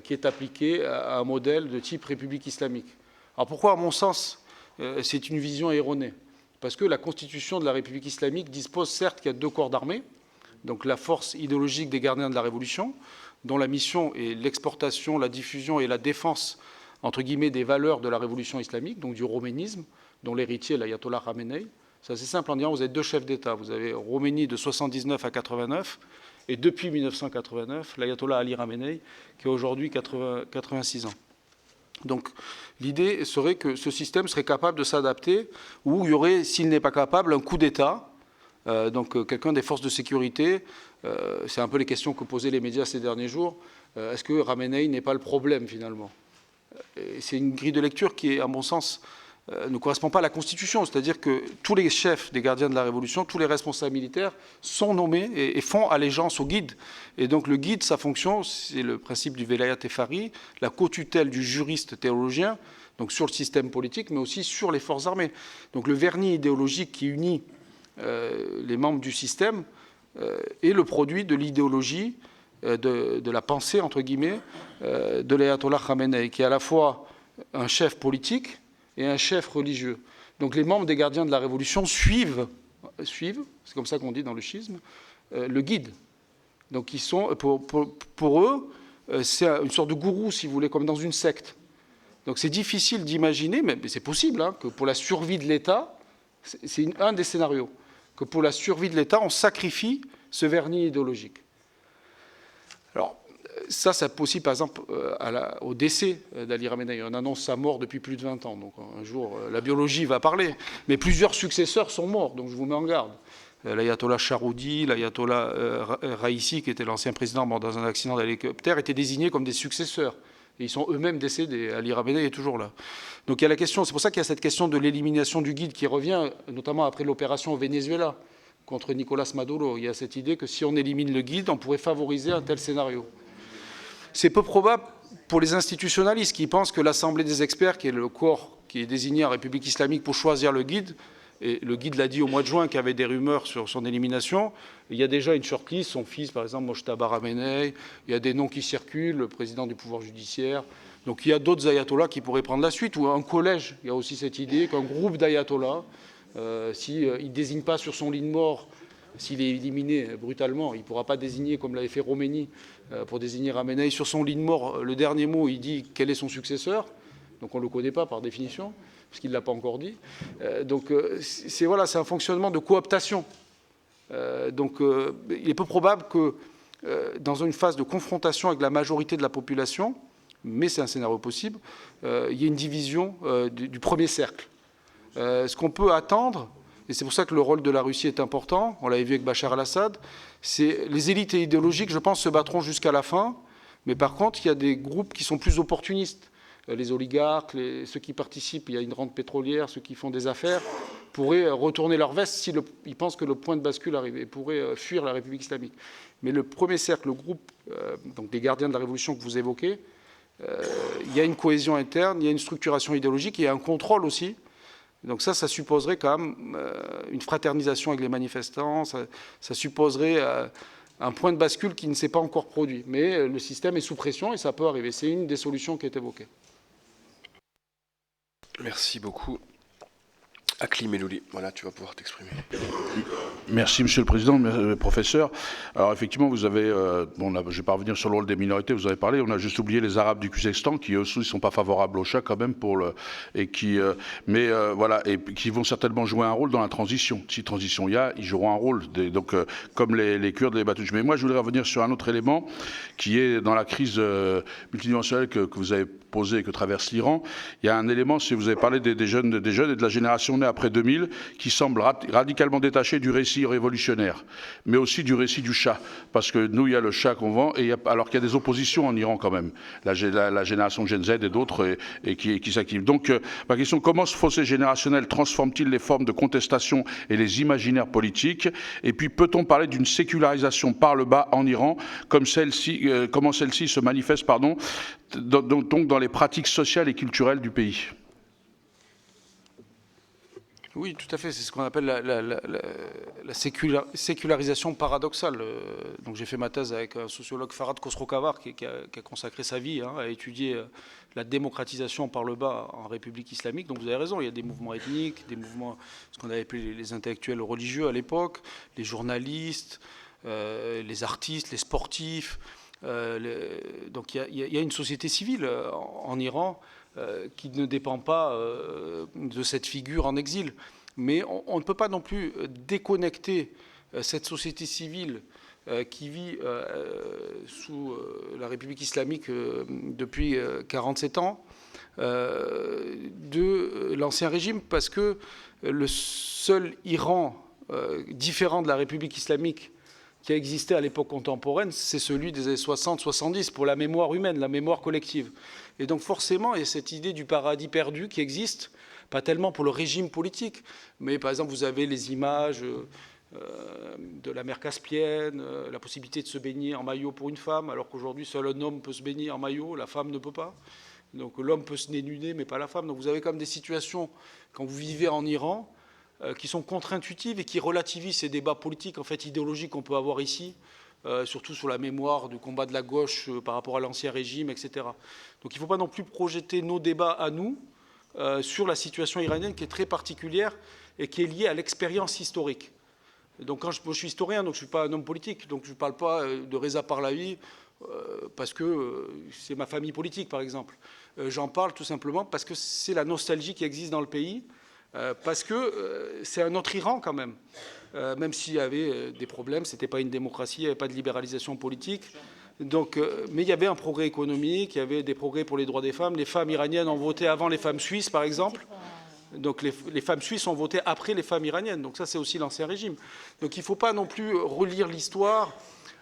qui est appliquée à un modèle de type République islamique. Alors pourquoi, à mon sens, c'est une vision erronée? Parce que la constitution de la République islamique dispose certes qu'il y a 2 corps d'armée, donc la force idéologique des gardiens de la Révolution, dont la mission est l'exportation, la diffusion et la défense entre guillemets, des valeurs de la révolution islamique, donc du roménisme, dont l'héritier est l'ayatollah Khamenei. C'est assez simple en disant, vous avez 2 chefs d'État. Vous avez Khomeini de 79 à 89, et depuis 1989, l'ayatollah Ali Khamenei, qui a aujourd'hui 86 ans. Donc l'idée serait que ce système serait capable de s'adapter, ou il y aurait, s'il n'est pas capable, un coup d'État, donc quelqu'un des forces de sécurité. C'est un peu les questions que posaient les médias ces derniers jours. Est-ce que Khamenei n'est pas le problème, finalement? C'est une grille de lecture qui, à mon sens, ne correspond pas à la Constitution. C'est-à-dire que tous les chefs des gardiens de la Révolution, tous les responsables militaires sont nommés et font allégeance au guide. Et donc le guide, sa fonction, c'est le principe du Velayat Efari, la co-tutelle du juriste théologien, donc sur le système politique, mais aussi sur les forces armées. Donc le vernis idéologique qui unit les membres du système est le produit de l'idéologie de la pensée, entre guillemets, de l'ayatollah Khamenei, qui est à la fois un chef politique et un chef religieux. Donc les membres des gardiens de la Révolution suivent c'est comme ça qu'on dit dans le schisme, le guide. Donc ils sont, pour eux, c'est une sorte de gourou, si vous voulez, comme dans une secte. Donc c'est difficile d'imaginer, mais c'est possible, hein, que pour la survie de l'État, c'est un des scénarios, que pour la survie de l'État, on sacrifie ce vernis idéologique. Alors, ça c'est possible, par exemple, au décès d'Ali Khamenei. On annonce sa mort depuis plus de 20 ans. Donc, un jour, la biologie va parler. Mais plusieurs successeurs sont morts, donc je vous mets en garde. L'ayatollah Charoudi, l'ayatollah Raïssi, qui était l'ancien président mort dans un accident d'hélicoptère, étaient désignés comme des successeurs. Et ils sont eux-mêmes décédés. Ali Khamenei est toujours là. Donc, il y a la question, c'est pour ça qu'il y a cette question de l'élimination du guide qui revient, notamment après l'opération au Venezuela contre Nicolas Maduro. Il y a cette idée que si on élimine le guide, on pourrait favoriser un tel scénario. C'est peu probable pour les institutionnalistes qui pensent que l'Assemblée des experts, qui est le corps qui est désigné en République islamique pour choisir le guide, et le guide l'a dit au mois de juin qu'il y avait des rumeurs sur son élimination, il y a déjà une shortlist, son fils par exemple, Mojtaba Khamenei, il y a des noms qui circulent, le président du pouvoir judiciaire, donc il y a d'autres ayatollahs qui pourraient prendre la suite, ou un collège, il y a aussi cette idée qu'un groupe d'ayatollahs, s'il ne désigne pas sur son lit de mort, s'il est éliminé brutalement, il ne pourra pas désigner, comme l'avait fait Khomeini, pour désigner Khamenei. Sur son lit de mort, le dernier mot, il dit quel est son successeur. Donc on ne le connaît pas par définition, parce qu'il ne l'a pas encore dit. Donc c'est un fonctionnement de cooptation. Donc il est peu probable que dans une phase de confrontation avec la majorité de la population, mais c'est un scénario possible, il y ait une division du premier cercle. Ce qu'on peut attendre, et c'est pour ça que le rôle de la Russie est important, on l'avait vu avec Bachar al-Assad, c'est les élites idéologiques, je pense, se battront jusqu'à la fin, mais par contre, il y a des groupes qui sont plus opportunistes. Les oligarques, ceux qui participent, il y a une rente pétrolière, ceux qui font des affaires, pourraient retourner leur veste s'ils pensent que le point de bascule arrive et pourraient fuir la République islamique. Mais le premier cercle, le groupe donc des gardiens de la Révolution que vous évoquez, il y a une cohésion interne, il y a une structuration idéologique, il y a un contrôle aussi. Donc ça supposerait quand même une fraternisation avec les manifestants, ça supposerait un point de bascule qui ne s'est pas encore produit. Mais le système est sous pression et ça peut arriver. C'est une des solutions qui est évoquée. Merci beaucoup. Akli Melouli, voilà, tu vas pouvoir t'exprimer. Merci, Monsieur le Président, professeur. Alors, effectivement, vous avez, je ne vais pas revenir sur le rôle des minorités, vous avez parlé, on a juste oublié les Arabes du Kazakhstan, qui eux aussi ne sont pas favorables au Shah quand même, et qui vont certainement jouer un rôle dans la transition. Si transition il y a, ils joueront un rôle, comme les Kurdes et les Batouches. Mais moi, je voudrais revenir sur un autre élément, qui est dans la crise multidimensionnelle que vous avez posée et que traverse l'Iran. Il y a un élément, si vous avez parlé des jeunes et de la génération née après 2000, qui semble radicalement détaché du récit révolutionnaire, mais aussi du récit du Shah. Parce que nous, il y a le Shah qu'on vend, alors qu'il y a des oppositions en Iran quand même. La génération Gen Z et d'autres qui s'activent. Donc, ma question, comment ce fossé générationnel transforme-t-il les formes de contestation et les imaginaires politiques? Et puis, peut-on parler d'une sécularisation par le bas en Iran, comment celle-ci se manifeste, donc dans les pratiques sociales et culturelles du pays? Oui, tout à fait. C'est ce qu'on appelle la sécularisation paradoxale. Donc, j'ai fait ma thèse avec un sociologue, Farhad Khosrow-Kavar, qui a consacré sa vie à étudier la démocratisation par le bas en République islamique. Donc, vous avez raison, il y a des mouvements ethniques, des mouvements, ce qu'on avait appelé les intellectuels religieux à l'époque, les journalistes, les artistes, les sportifs. Donc, il y a une société civile en Iran qui ne dépend pas de cette figure en exil. Mais on ne peut pas non plus déconnecter cette société civile qui vit sous la République islamique depuis 47 ans de l'ancien régime, parce que le seul Iran différent de la République islamique qui a existé à l'époque contemporaine, c'est celui des années 60-70, pour la mémoire humaine, la mémoire collective. Et donc forcément, il y a cette idée du paradis perdu qui existe, pas tellement pour le régime politique, mais par exemple, vous avez les images de la mer Caspienne, la possibilité de se baigner en maillot pour une femme, alors qu'aujourd'hui, seul un homme peut se baigner en maillot, la femme ne peut pas. Donc l'homme peut se dénuder, mais pas la femme. Donc vous avez comme des situations, quand vous vivez en Iran, qui sont contre-intuitives et qui relativisent ces débats politiques, en fait, idéologiques qu'on peut avoir ici, surtout sur la mémoire du combat de la gauche par rapport à l'ancien régime, etc. Donc il ne faut pas non plus projeter nos débats à nous sur la situation iranienne qui est très particulière et qui est liée à l'expérience historique. Donc quand je suis historien, donc je ne suis pas un homme politique, donc je ne parle pas de Reza Pahlavi parce que c'est ma famille politique, par exemple. J'en parle tout simplement parce que c'est la nostalgie qui existe dans le pays, parce que c'est un autre Iran quand même. Même s'il y avait des problèmes, ce n'était pas une démocratie, il n'y avait pas de libéralisation politique. Donc, mais il y avait un progrès économique, il y avait des progrès pour les droits des femmes. Les femmes iraniennes ont voté avant les femmes suisses, par exemple. Donc les femmes suisses ont voté après les femmes iraniennes. Donc ça, c'est aussi l'ancien régime. Donc il ne faut pas non plus relire l'histoire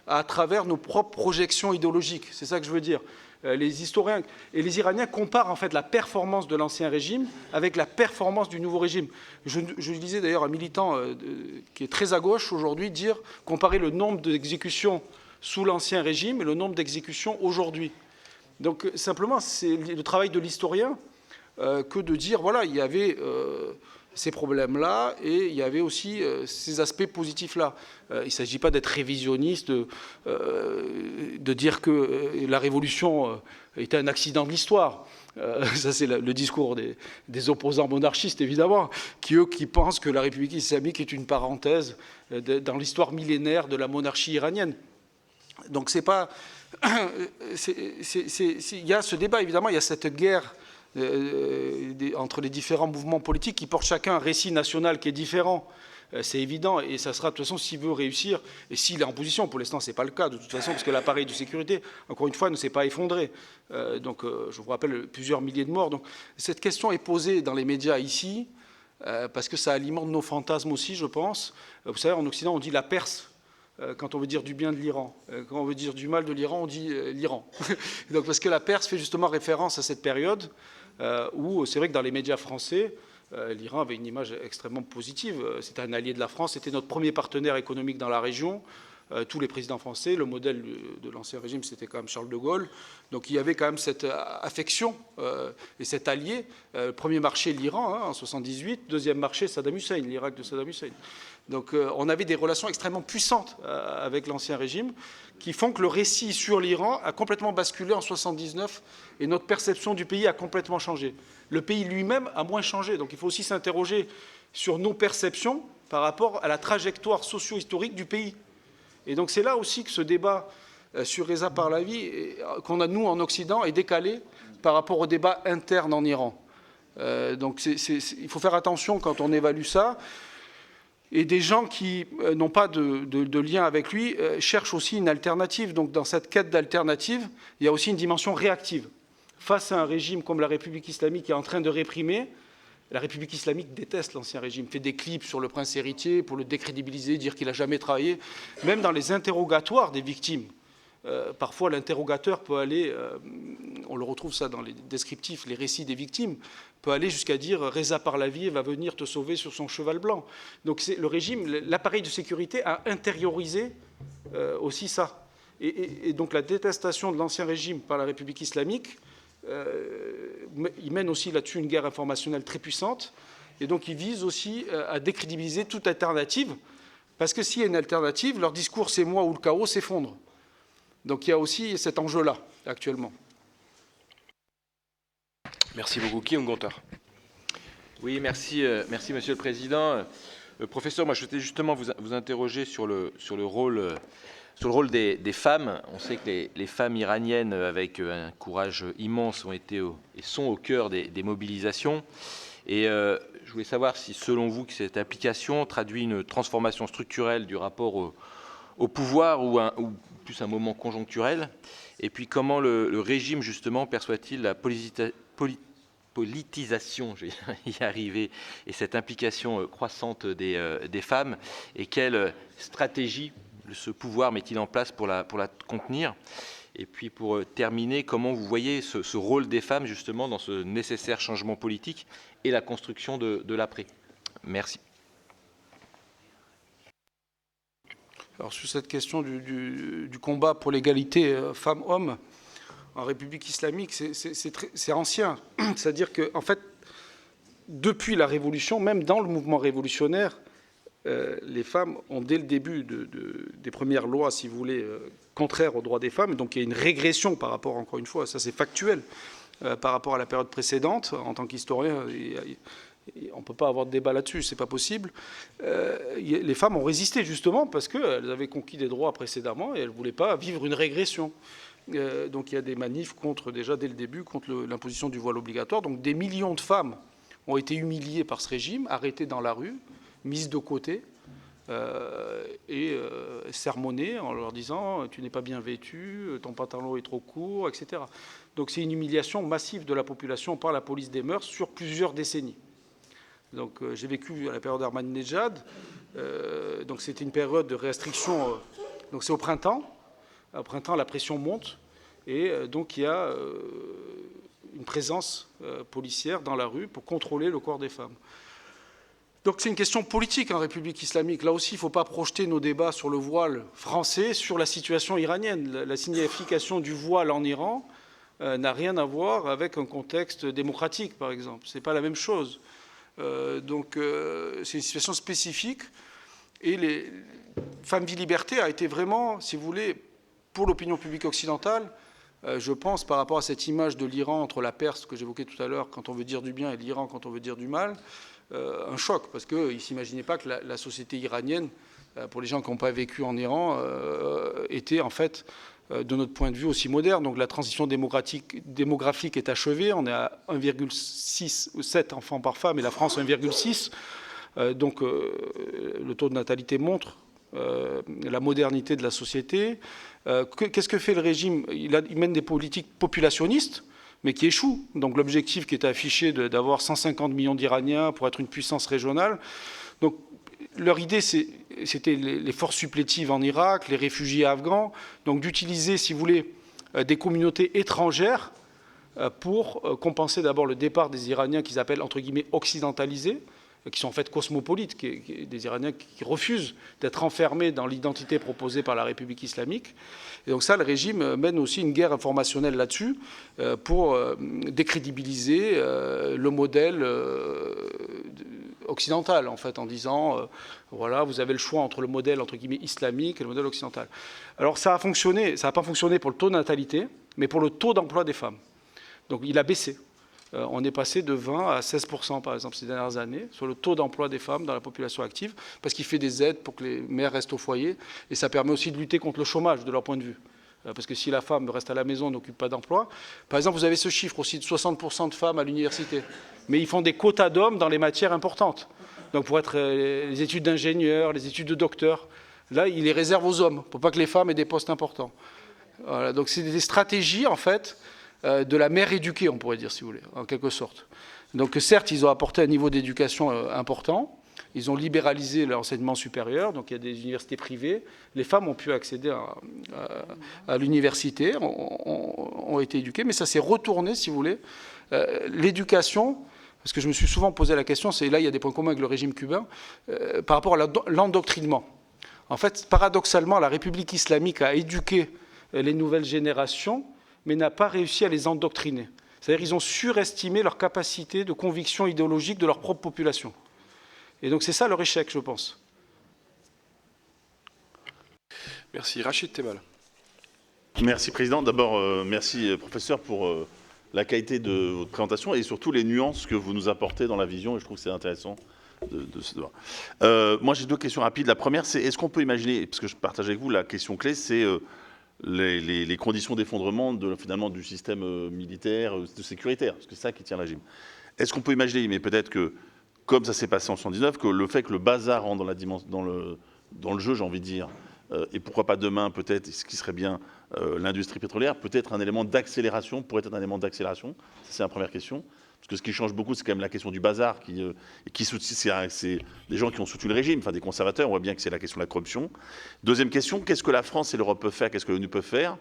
à travers nos propres projections idéologiques. C'est ça que je veux dire. Les historiens et les Iraniens comparent en fait la performance de l'ancien régime avec la performance du nouveau régime. Je lisais d'ailleurs un militant qui est très à gauche aujourd'hui comparer le nombre d'exécutions sous l'ancien régime et le nombre d'exécutions aujourd'hui. Donc simplement, c'est le travail de l'historien que de dire, voilà, il y avait ces problèmes-là et il y avait aussi ces aspects positifs-là. Il ne s'agit pas d'être révisionniste, de dire que la révolution était un accident de l'histoire. Ça, c'est le discours des opposants monarchistes, évidemment, qui pensent que la République islamique est une parenthèse dans l'histoire millénaire de la monarchie iranienne. Donc, c'est pas... Il y a ce débat, évidemment, il y a cette guerre entre les différents mouvements politiques qui portent chacun un récit national qui est différent. C'est évident, et ça sera de toute façon, s'il veut réussir, et s'il est en position, pour l'instant ce n'est pas le cas de toute façon, parce que l'appareil de sécurité, encore une fois, ne s'est pas effondré. Donc je vous rappelle plusieurs milliers de morts. Donc cette question est posée dans les médias ici, parce que ça alimente nos fantasmes aussi, je pense. Vous savez, en Occident, on dit la Perse, quand on veut dire du bien de l'Iran. Quand on veut dire du mal de l'Iran, on dit l'Iran. Donc parce que la Perse fait justement référence à cette période où c'est vrai que dans les médias français, l'Iran avait une image extrêmement positive. C'était un allié de la France, c'était notre premier partenaire économique dans la région. Tous les présidents français, le modèle de l'ancien régime, c'était quand même Charles de Gaulle. Donc il y avait quand même cette affection et cet allié. Premier marché, l'Iran, en 1978. Deuxième marché, Saddam Hussein, l'Irak de Saddam Hussein. Donc on avait des relations extrêmement puissantes avec l'ancien régime qui font que le récit sur l'Iran a complètement basculé en 1979 et notre perception du pays a complètement changé. Le pays lui-même a moins changé. Donc il faut aussi s'interroger sur nos perceptions par rapport à la trajectoire socio-historique du pays. Et donc c'est là aussi que ce débat sur Reza Pahlavi qu'on a nous en Occident est décalé par rapport au débat interne en Iran. Donc il faut faire attention quand on évalue ça. Et des gens qui n'ont pas de lien avec lui cherchent aussi une alternative. Donc dans cette quête d'alternative, il y a aussi une dimension réactive. Face à un régime comme la République islamique qui est en train de réprimer, la République islamique déteste l'ancien régime, fait des clips sur le prince héritier pour le décrédibiliser, dire qu'il n'a jamais travaillé. Même dans les interrogatoires des victimes, parfois l'interrogateur peut aller, on le retrouve ça dans les descriptifs, les récits des victimes, peut aller jusqu'à dire « Reza Pahlavi va venir te sauver sur son cheval blanc ». Donc le régime, l'appareil de sécurité a intériorisé aussi ça. Et donc la détestation de l'ancien régime par la République islamique, il mène aussi là-dessus une guerre informationnelle très puissante. Et donc, ils visent aussi à décrédibiliser toute alternative. Parce que s'il y a une alternative, leur discours « c'est moi » ou le chaos s'effondre. Donc, il y a aussi cet enjeu-là, actuellement. Merci beaucoup. Guillaume Gontard. Oui, merci Monsieur le Président. Professeur, moi, je souhaitais justement vous interroger sur le rôle des femmes. On sait que les femmes iraniennes, avec un courage immense, ont été et sont au cœur des mobilisations. Et je voulais savoir si, selon vous, que cette application traduit une transformation structurelle du rapport au pouvoir ou plus un moment conjoncturel. Et puis comment le régime, justement, perçoit-il la politisation, je vais y arriver, et cette implication croissante des femmes, et quelle stratégie ce pouvoir met-il en place pour la contenir? Et puis pour terminer, comment vous voyez ce rôle des femmes justement dans ce nécessaire changement politique et la construction de l'après? Merci. Alors sur cette question du combat pour l'égalité femmes-hommes en République islamique, c'est ancien. C'est-à-dire qu'en fait, depuis la Révolution, même dans le mouvement révolutionnaire, les femmes ont, dès le début des premières lois, si vous voulez, contraires aux droits des femmes, donc il y a une régression par rapport, encore une fois, ça c'est factuel, par rapport à la période précédente. En tant qu'historien, on ne peut pas avoir de débat là-dessus, c'est pas possible. Les femmes ont résisté justement parce qu'elles avaient conquis des droits précédemment et elles ne voulaient pas vivre une régression. Donc il y a des manifs contre, déjà dès le début, contre l'imposition du voile obligatoire. Donc des millions de femmes ont été humiliées par ce régime, arrêtées dans la rue, mises de côté et sermonnées en leur disant « tu n'es pas bien vêtu, ton pantalon est trop court », etc. Donc c'est une humiliation massive de la population par la police des mœurs sur plusieurs décennies. Donc j'ai vécu à la période Ahmadinejad, donc c'était une période de restriction, donc c'est au printemps. Au printemps, la pression monte et donc il y a une présence policière dans la rue pour contrôler le corps des femmes. Donc c'est une question politique en République islamique. Là aussi, il ne faut pas projeter nos débats sur le voile français, sur la situation iranienne. La signification du voile en Iran n'a rien à voir avec un contexte démocratique, par exemple. Ce n'est pas la même chose. Donc c'est une situation spécifique. Et les Femmes Vie Liberté a été vraiment, si vous voulez, pour l'opinion publique occidentale, je pense, par rapport à cette image de l'Iran entre la Perse que j'évoquais tout à l'heure quand on veut dire du bien et l'Iran quand on veut dire du mal, un choc, parce qu'ils ne s'imaginaient pas que la société iranienne, pour les gens qui n'ont pas vécu en Iran, était en fait, de notre point de vue, aussi moderne. Donc la transition démographique est achevée, on est à 1,6 ou 7 enfants par femme et la France 1,6. Donc le taux de natalité montre la modernité de la société. Qu'est-ce que fait le régime? Il mène des politiques populationnistes, mais qui échouent. Donc l'objectif qui était affiché d'avoir 150 millions d'Iraniens pour être une puissance régionale. Donc leur idée, c'était les forces supplétives en Irak, les réfugiés afghans, donc d'utiliser, si vous voulez, des communautés étrangères pour compenser d'abord le départ des Iraniens qu'ils appellent entre guillemets occidentalisés, qui sont en fait cosmopolites, des Iraniens qui refusent d'être enfermés dans l'identité proposée par la République islamique. Et donc ça, le régime mène aussi une guerre informationnelle là-dessus pour décrédibiliser le modèle occidental, en fait, en disant, voilà, vous avez le choix entre le modèle, entre guillemets, islamique et le modèle occidental. Alors ça a fonctionné, ça n'a pas fonctionné pour le taux de natalité, mais pour le taux d'emploi des femmes. Donc il a baissé. On est passé de 20 à 16%, par exemple, ces dernières années, sur le taux d'emploi des femmes dans la population active, parce qu'il fait des aides pour que les mères restent au foyer, et ça permet aussi de lutter contre le chômage, de leur point de vue. Parce que si la femme reste à la maison, n'occupe pas d'emploi, par exemple, vous avez ce chiffre aussi de 60% de femmes à l'université, mais ils font des quotas d'hommes dans les matières importantes. Donc pour être les études d'ingénieur, les études de docteur, là, ils les réservent aux hommes, pour pas que les femmes aient des postes importants. Voilà, donc c'est des stratégies, en fait, de la mère éduquée, on pourrait dire, si vous voulez, en quelque sorte. Donc certes, ils ont apporté un niveau d'éducation important, ils ont libéralisé l'enseignement supérieur, donc il y a des universités privées, les femmes ont pu accéder à l'université, ont été éduquées, mais ça s'est retourné, si vous voulez. L'éducation, parce que je me suis souvent posé la question, c'est là il y a des points communs avec le régime cubain, par rapport à l'endoctrinement. En fait, paradoxalement, la République islamique a éduqué les nouvelles générations, mais n'a pas réussi à les endoctriner. C'est-à-dire qu'ils ont surestimé leur capacité de conviction idéologique de leur propre population. Et donc c'est ça leur échec, je pense. Merci. Rachid Temal. Merci, Président. D'abord, merci, professeur, pour la qualité de votre présentation et surtout les nuances que vous nous apportez dans la vision. Et je trouve que c'est intéressant de ce devoir. Moi, j'ai deux questions rapides. La première, c'est est-ce qu'on peut imaginer, parce que je partage avec vous la question clé, c'est les conditions d'effondrement finalement du système militaire, sécuritaire, parce que c'est ça qui tient le régime. Est-ce qu'on peut imaginer, mais peut-être que, comme ça s'est passé en 1979, que le fait que le bazar rentre dans le jeu, j'ai envie de dire, et pourquoi pas demain, peut-être, ce qui serait bien, l'industrie pétrolière, peut-être un élément d'accélération, pourrait être un élément d'accélération. C'est la première question. Parce que ce qui change beaucoup, c'est quand même la question du bazar, c'est des gens qui ont soutenu le régime, enfin des conservateurs, on voit bien que c'est la question de la corruption. Deuxième question, qu'est-ce que la France et l'Europe peuvent faire, qu'est-ce que l'ONU peut faire,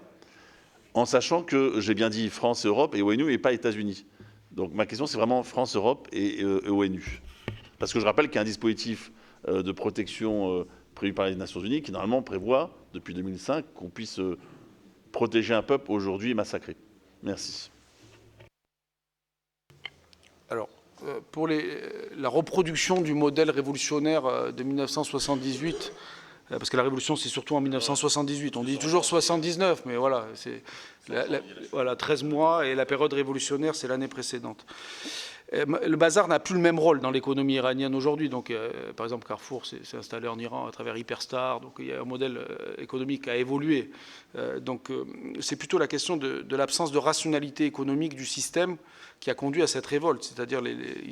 en sachant que, j'ai bien dit France et Europe et ONU et pas États-Unis. Donc ma question, c'est vraiment France, Europe et ONU. Parce que je rappelle qu'il y a un dispositif de protection prévu par les Nations Unies qui, normalement, prévoit, depuis 2005, qu'on puisse protéger un peuple aujourd'hui massacré. Merci. Alors, pour la reproduction du modèle révolutionnaire de 1978, parce que la révolution, c'est surtout en 1978. On dit toujours 79, mais voilà, c'est voilà, 13 mois, et la période révolutionnaire, c'est l'année précédente. Le bazar n'a plus le même rôle dans l'économie iranienne aujourd'hui. Donc, par exemple, Carrefour s'est installé en Iran à travers Hyperstar. Donc, il y a un modèle économique qui a évolué. Donc, c'est plutôt la question de l'absence de rationalité économique du système qui a conduit à cette révolte. C'est-à-dire,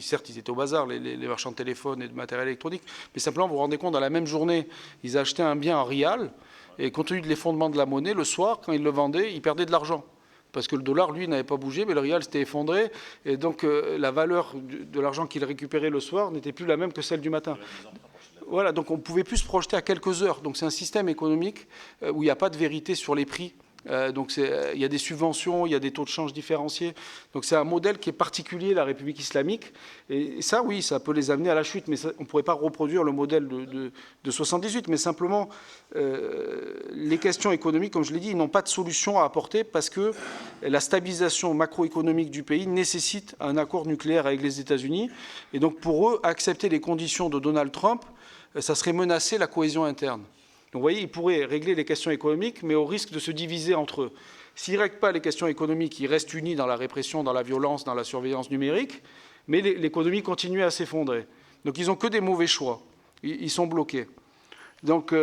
certes, ils étaient au bazar, les marchands de téléphone et de matériel électronique, mais simplement, vous vous rendez compte, dans la même journée, ils achetaient un bien en rial, et compte tenu de l'effondrement de la monnaie, le soir, quand ils le vendaient, ils perdaient de l'argent. Parce que le dollar, lui, n'avait pas bougé, mais le rial s'était effondré. Et donc, la valeur de l'argent qu'il récupérait le soir n'était plus la même que celle du matin. Voilà, donc on ne pouvait plus se projeter à quelques heures. Donc, c'est un système économique où il n'y a pas de vérité sur les prix. Donc, il y a des subventions, il y a des taux de change différenciés. Donc, c'est un modèle qui est particulier, la République islamique. Et ça, oui, ça peut les amener à la chute. Mais ça, on ne pourrait pas reproduire le modèle de 78. Mais simplement, les questions économiques, comme je l'ai dit, ils n'ont pas de solution à apporter parce que la stabilisation macroéconomique du pays nécessite un accord nucléaire avec les États-Unis. Et donc, pour eux, accepter les conditions de Donald Trump, ça serait menacer la cohésion interne. Donc, vous voyez, ils pourraient régler les questions économiques, mais au risque de se diviser entre eux. S'ils ne règlent pas les questions économiques, ils restent unis dans la répression, dans la violence, dans la surveillance numérique, mais l'économie continue à s'effondrer. Donc, ils n'ont que des mauvais choix. Ils sont bloqués. Donc,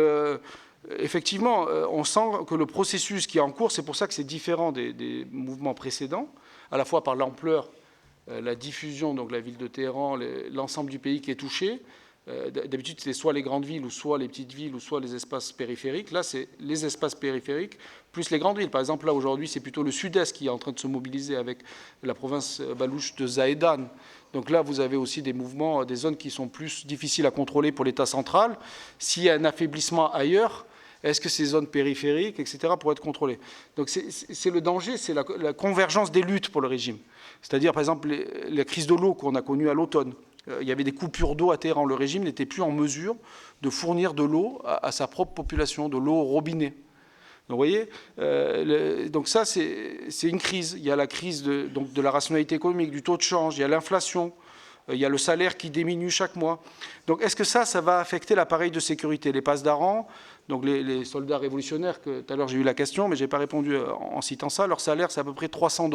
effectivement, on sent que le processus qui est en cours, c'est pour ça que c'est différent des mouvements précédents, à la fois par l'ampleur, la diffusion, donc la ville de Téhéran, l'ensemble du pays qui est touché. D'habitude, c'est soit les grandes villes, ou soit les petites villes, ou soit les espaces périphériques. Là, c'est les espaces périphériques, plus les grandes villes. Par exemple, là, aujourd'hui, c'est plutôt le sud-est qui est en train de se mobiliser avec la province balouche de Zahedan. Donc là, vous avez aussi des mouvements, des zones qui sont plus difficiles à contrôler pour l'État central. S'il y a un affaiblissement ailleurs, Est-ce que ces zones périphériques, etc., pourraient être contrôlées? Donc c'est le danger, c'est la convergence des luttes pour le régime. C'est-à-dire, par exemple, la crise de l'eau qu'on a connue à l'automne. Il y avait des coupures d'eau à Téhéran. Le régime n'était plus en mesure de fournir de l'eau à sa propre population, de l'eau au robinet. Donc, vous voyez, donc ça, c'est une crise. Il y a la crise de la rationalité économique, du taux de change, il y a l'inflation, il y a le salaire qui diminue chaque mois. Donc, est-ce que ça va affecter l'appareil de sécurité? Les passedarans, donc les soldats révolutionnaires, que tout à l'heure j'ai eu la question, mais je n'ai pas répondu en citant ça, leur salaire, c'est à peu près $300.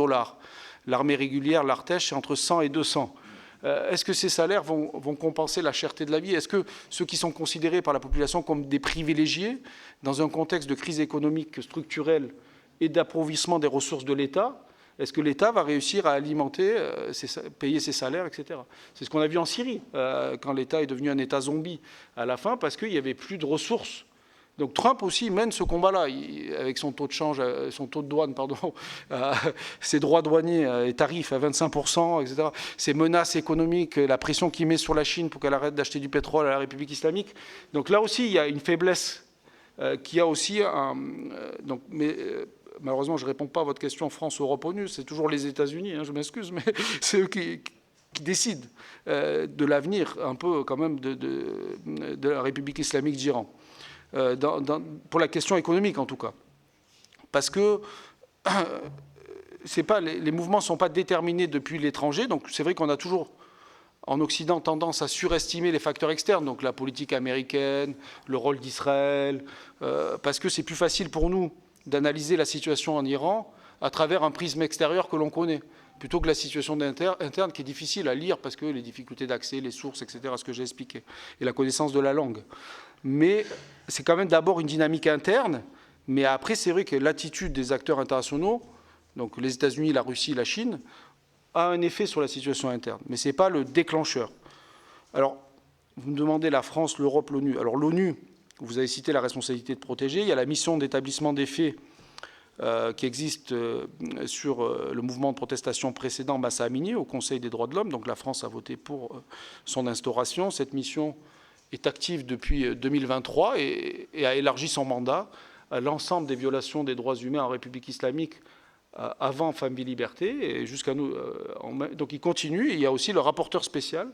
L'armée régulière, l'Artèche, c'est entre 100 et 200. Est-ce que ces salaires vont compenser la cherté de la vie? Est-ce que ceux qui sont considérés par la population comme des privilégiés, dans un contexte de crise économique structurelle et d'appauvrissement des ressources de l'État, est-ce que l'État va réussir à alimenter, payer ses salaires, etc. C'est ce qu'on a vu en Syrie, quand l'État est devenu un État zombie à la fin, parce qu'il n'y avait plus de ressources. Donc Trump aussi mène ce combat-là, avec son taux de change, son taux de douane, pardon, ses droits douaniers et tarifs à 25%, etc. Ses menaces économiques, la pression qu'il met sur la Chine pour qu'elle arrête d'acheter du pétrole à la République islamique. Donc là aussi, il y a une faiblesse qui a aussi malheureusement, je ne réponds pas à votre question France, Europe, ONU, c'est toujours les États-Unis, je m'excuse, mais c'est eux qui décident de l'avenir, un peu quand même, de la République islamique d'Iran. Pour la question économique, en tout cas. Parce que les mouvements ne sont pas déterminés depuis l'étranger, donc c'est vrai qu'on a toujours, en Occident, tendance à surestimer les facteurs externes, donc la politique américaine, le rôle d'Israël, parce que c'est plus facile pour nous d'analyser la situation en Iran à travers un prisme extérieur que l'on connaît, plutôt que la situation interne qui est difficile à lire parce que les difficultés d'accès, les sources, etc., ce que j'ai expliqué, et la connaissance de la langue. Mais c'est quand même d'abord une dynamique interne, mais après, c'est vrai que l'attitude des acteurs internationaux, donc les États-Unis, la Russie, la Chine, a un effet sur la situation interne, mais ce n'est pas le déclencheur. Alors, vous me demandez la France, l'Europe, l'ONU. Alors l'ONU, vous avez cité la responsabilité de protéger, il y a la mission d'établissement des faits qui existe sur le mouvement de protestation précédent Mahsa Amini au Conseil des droits de l'homme. Donc la France a voté pour son instauration. Cette mission est active depuis 2023 et a élargi son mandat à l'ensemble des violations des droits humains en République islamique avant Femmes, Vie, Liberté et jusqu'à nous. Donc il continue. Et il y a aussi le rapporteur spécial.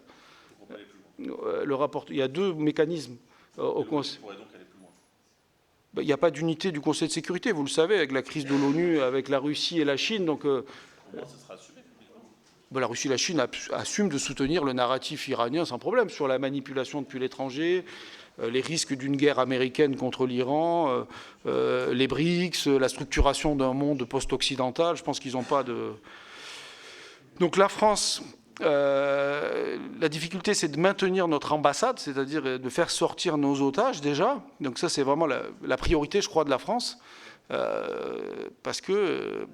Il y a deux mécanismes au Conseil. Il n'y a pas d'unité du Conseil de sécurité, vous le savez, avec la crise de l'ONU, avec la Russie et la Chine. Donc, la Russie et la Chine assument de soutenir le narratif iranien sans problème sur la manipulation depuis l'étranger, les risques d'une guerre américaine contre l'Iran, les BRICS, la structuration d'un monde post-occidental. Je pense qu'ils n'ont pas de... Donc la France... la difficulté, c'est de maintenir notre ambassade, c'est-à-dire de faire sortir nos otages déjà. Donc ça, c'est vraiment la priorité, je crois, de la France, parce que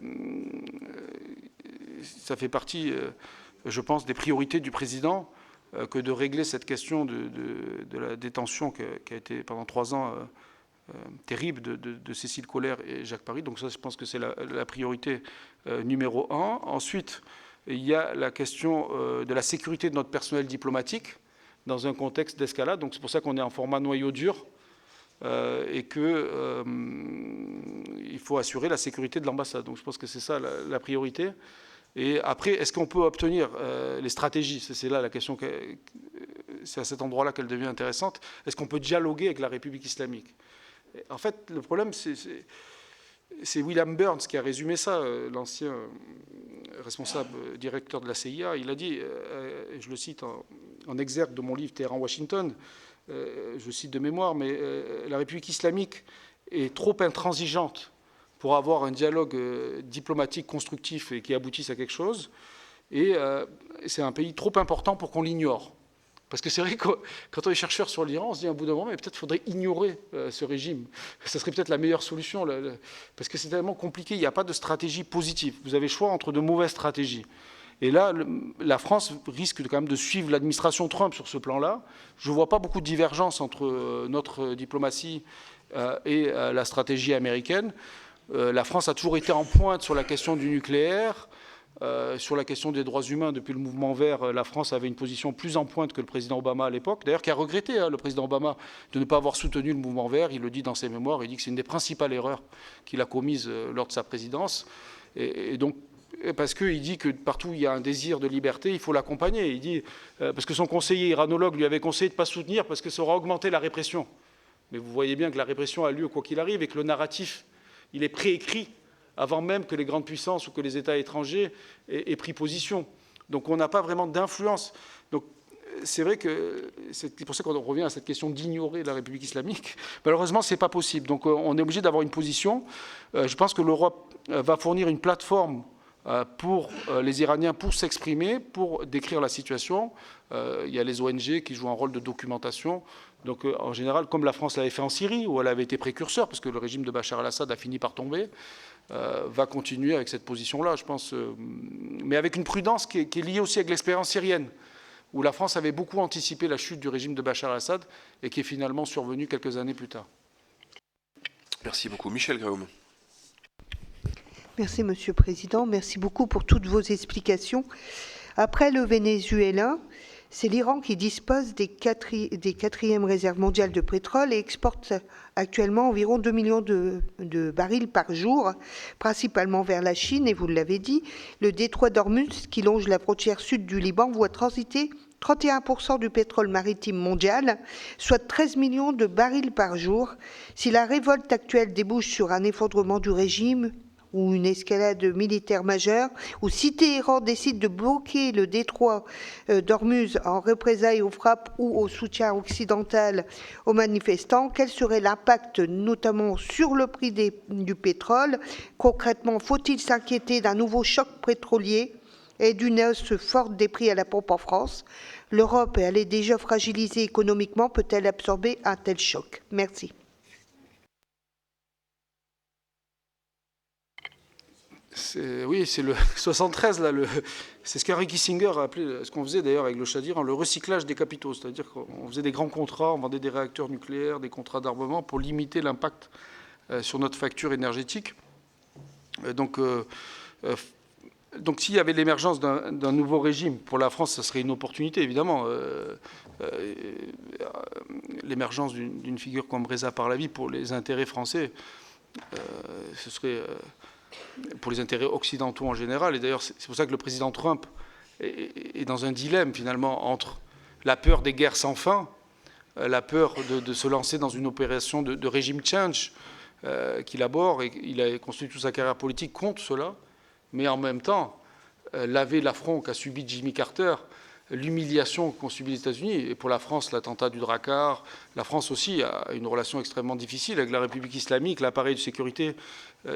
ça fait partie, je pense, des priorités du président que de régler cette question de la détention qui a été pendant 3 ans terrible de Cécile Collère et Jacques Paris. Donc ça, je pense que c'est la priorité numéro 1. Ensuite, il y a la question de la sécurité de notre personnel diplomatique dans un contexte d'escalade. Donc c'est pour ça qu'on est en format noyau dur et qu'il faut assurer la sécurité de l'ambassade. Donc je pense que c'est ça la priorité. Et après, est-ce qu'on peut obtenir les stratégies? C'est là la question, c'est à cet endroit-là qu'elle devient intéressante. Est-ce qu'on peut dialoguer avec la République islamique? En fait, le problème, c'est William Burns qui a résumé ça, l'ancien responsable directeur de la CIA. Il a dit, je le cite en exergue de mon livre Téhéran-Washington, je cite de mémoire, mais la République islamique est trop intransigeante pour avoir un dialogue diplomatique constructif et qui aboutisse à quelque chose. Et c'est un pays trop important pour qu'on l'ignore. Parce que c'est vrai que quand on est chercheur sur l'Iran, on se dit à un bout d'un moment, mais peut-être qu'il faudrait ignorer ce régime. Ce serait peut-être la meilleure solution, parce que c'est tellement compliqué, il n'y a pas de stratégie positive. Vous avez le choix entre de mauvaises stratégies. Et là, la France risque quand même de suivre l'administration Trump sur ce plan-là. Je ne vois pas beaucoup de divergence entre notre diplomatie et la stratégie américaine. La France a toujours été en pointe sur la question du nucléaire. sur la question des droits humains. Depuis le mouvement vert, la France avait une position plus en pointe que le président Obama à l'époque, d'ailleurs qui a regretté, le président Obama, de ne pas avoir soutenu le mouvement vert. Il le dit dans ses mémoires, il dit que c'est une des principales erreurs qu'il a commises lors de sa présidence. Et donc, parce qu'il dit que partout où il y a un désir de liberté, il faut l'accompagner. Il dit, parce que son conseiller iranologue lui avait conseillé de ne pas soutenir parce que ça aura augmenté la répression. Mais vous voyez bien que la répression a lieu quoi qu'il arrive et que le narratif, il est préécrit avant même que les grandes puissances ou que les États étrangers aient pris position. Donc on n'a pas vraiment d'influence. Donc c'est vrai que c'est pour ça qu'on revient à cette question d'ignorer la République islamique. Malheureusement, ce n'est pas possible. Donc on est obligé d'avoir une position. Je pense que l'Europe va fournir une plateforme pour les Iraniens pour s'exprimer, pour décrire la situation. Il y a les ONG qui jouent un rôle de documentation. Donc en général, comme la France l'avait fait en Syrie, où elle avait été précurseur, parce que le régime de Bachar el-Assad a fini par tomber, va continuer avec cette position-là, je pense, mais avec une prudence qui est liée aussi avec l'expérience syrienne, où la France avait beaucoup anticipé la chute du régime de Bachar el-Assad et qui est finalement survenue quelques années plus tard. Merci beaucoup. Michel Gréaume. Merci, Monsieur le Président. Merci beaucoup pour toutes vos explications. Après le Venezuela, c'est l'Iran qui dispose des quatrièmes réserves mondiales de pétrole et exporte actuellement environ 2 millions de barils par jour, principalement vers la Chine. Et vous l'avez dit, le détroit d'Ormuz, qui longe la frontière sud du Liban, voit transiter 31% du pétrole maritime mondial, soit 13 millions de barils par jour. Si la révolte actuelle débouche sur un effondrement du régime, ou une escalade militaire majeure, ou si Téhéran décide de bloquer le détroit d'Ormuz en représailles aux frappes ou au soutien occidental aux manifestants, quel serait l'impact notamment sur le prix du pétrole? Concrètement, faut-il s'inquiéter d'un nouveau choc pétrolier et d'une hausse forte des prix à la pompe en France? L'Europe, elle est déjà fragilisée économiquement, peut-elle absorber un tel choc? Merci. Oui, c'est le 73, là, c'est ce qu'Henry Kissinger a appelé, ce qu'on faisait d'ailleurs avec le Shah d'Iran, le recyclage des capitaux. C'est-à-dire qu'on faisait des grands contrats, on vendait des réacteurs nucléaires, des contrats d'armement pour limiter l'impact sur notre facture énergétique. Donc s'il y avait l'émergence d'un nouveau régime, pour la France, ça serait une opportunité, évidemment. L'émergence d'une figure comme Reza Pahlavi pour les intérêts français, ce serait... pour les intérêts occidentaux en général. Et d'ailleurs, c'est pour ça que le président Trump est dans un dilemme, finalement, entre la peur des guerres sans fin, la peur de se lancer dans une opération de régime change qu'il aborde, et il a construit toute sa carrière politique contre cela, mais en même temps, laver l'affront qu'a subi Jimmy Carter, l'humiliation qu'ont subi les États-Unis, et pour la France, l'attentat du Drakkar. La France aussi a une relation extrêmement difficile avec la République islamique. L'appareil de sécurité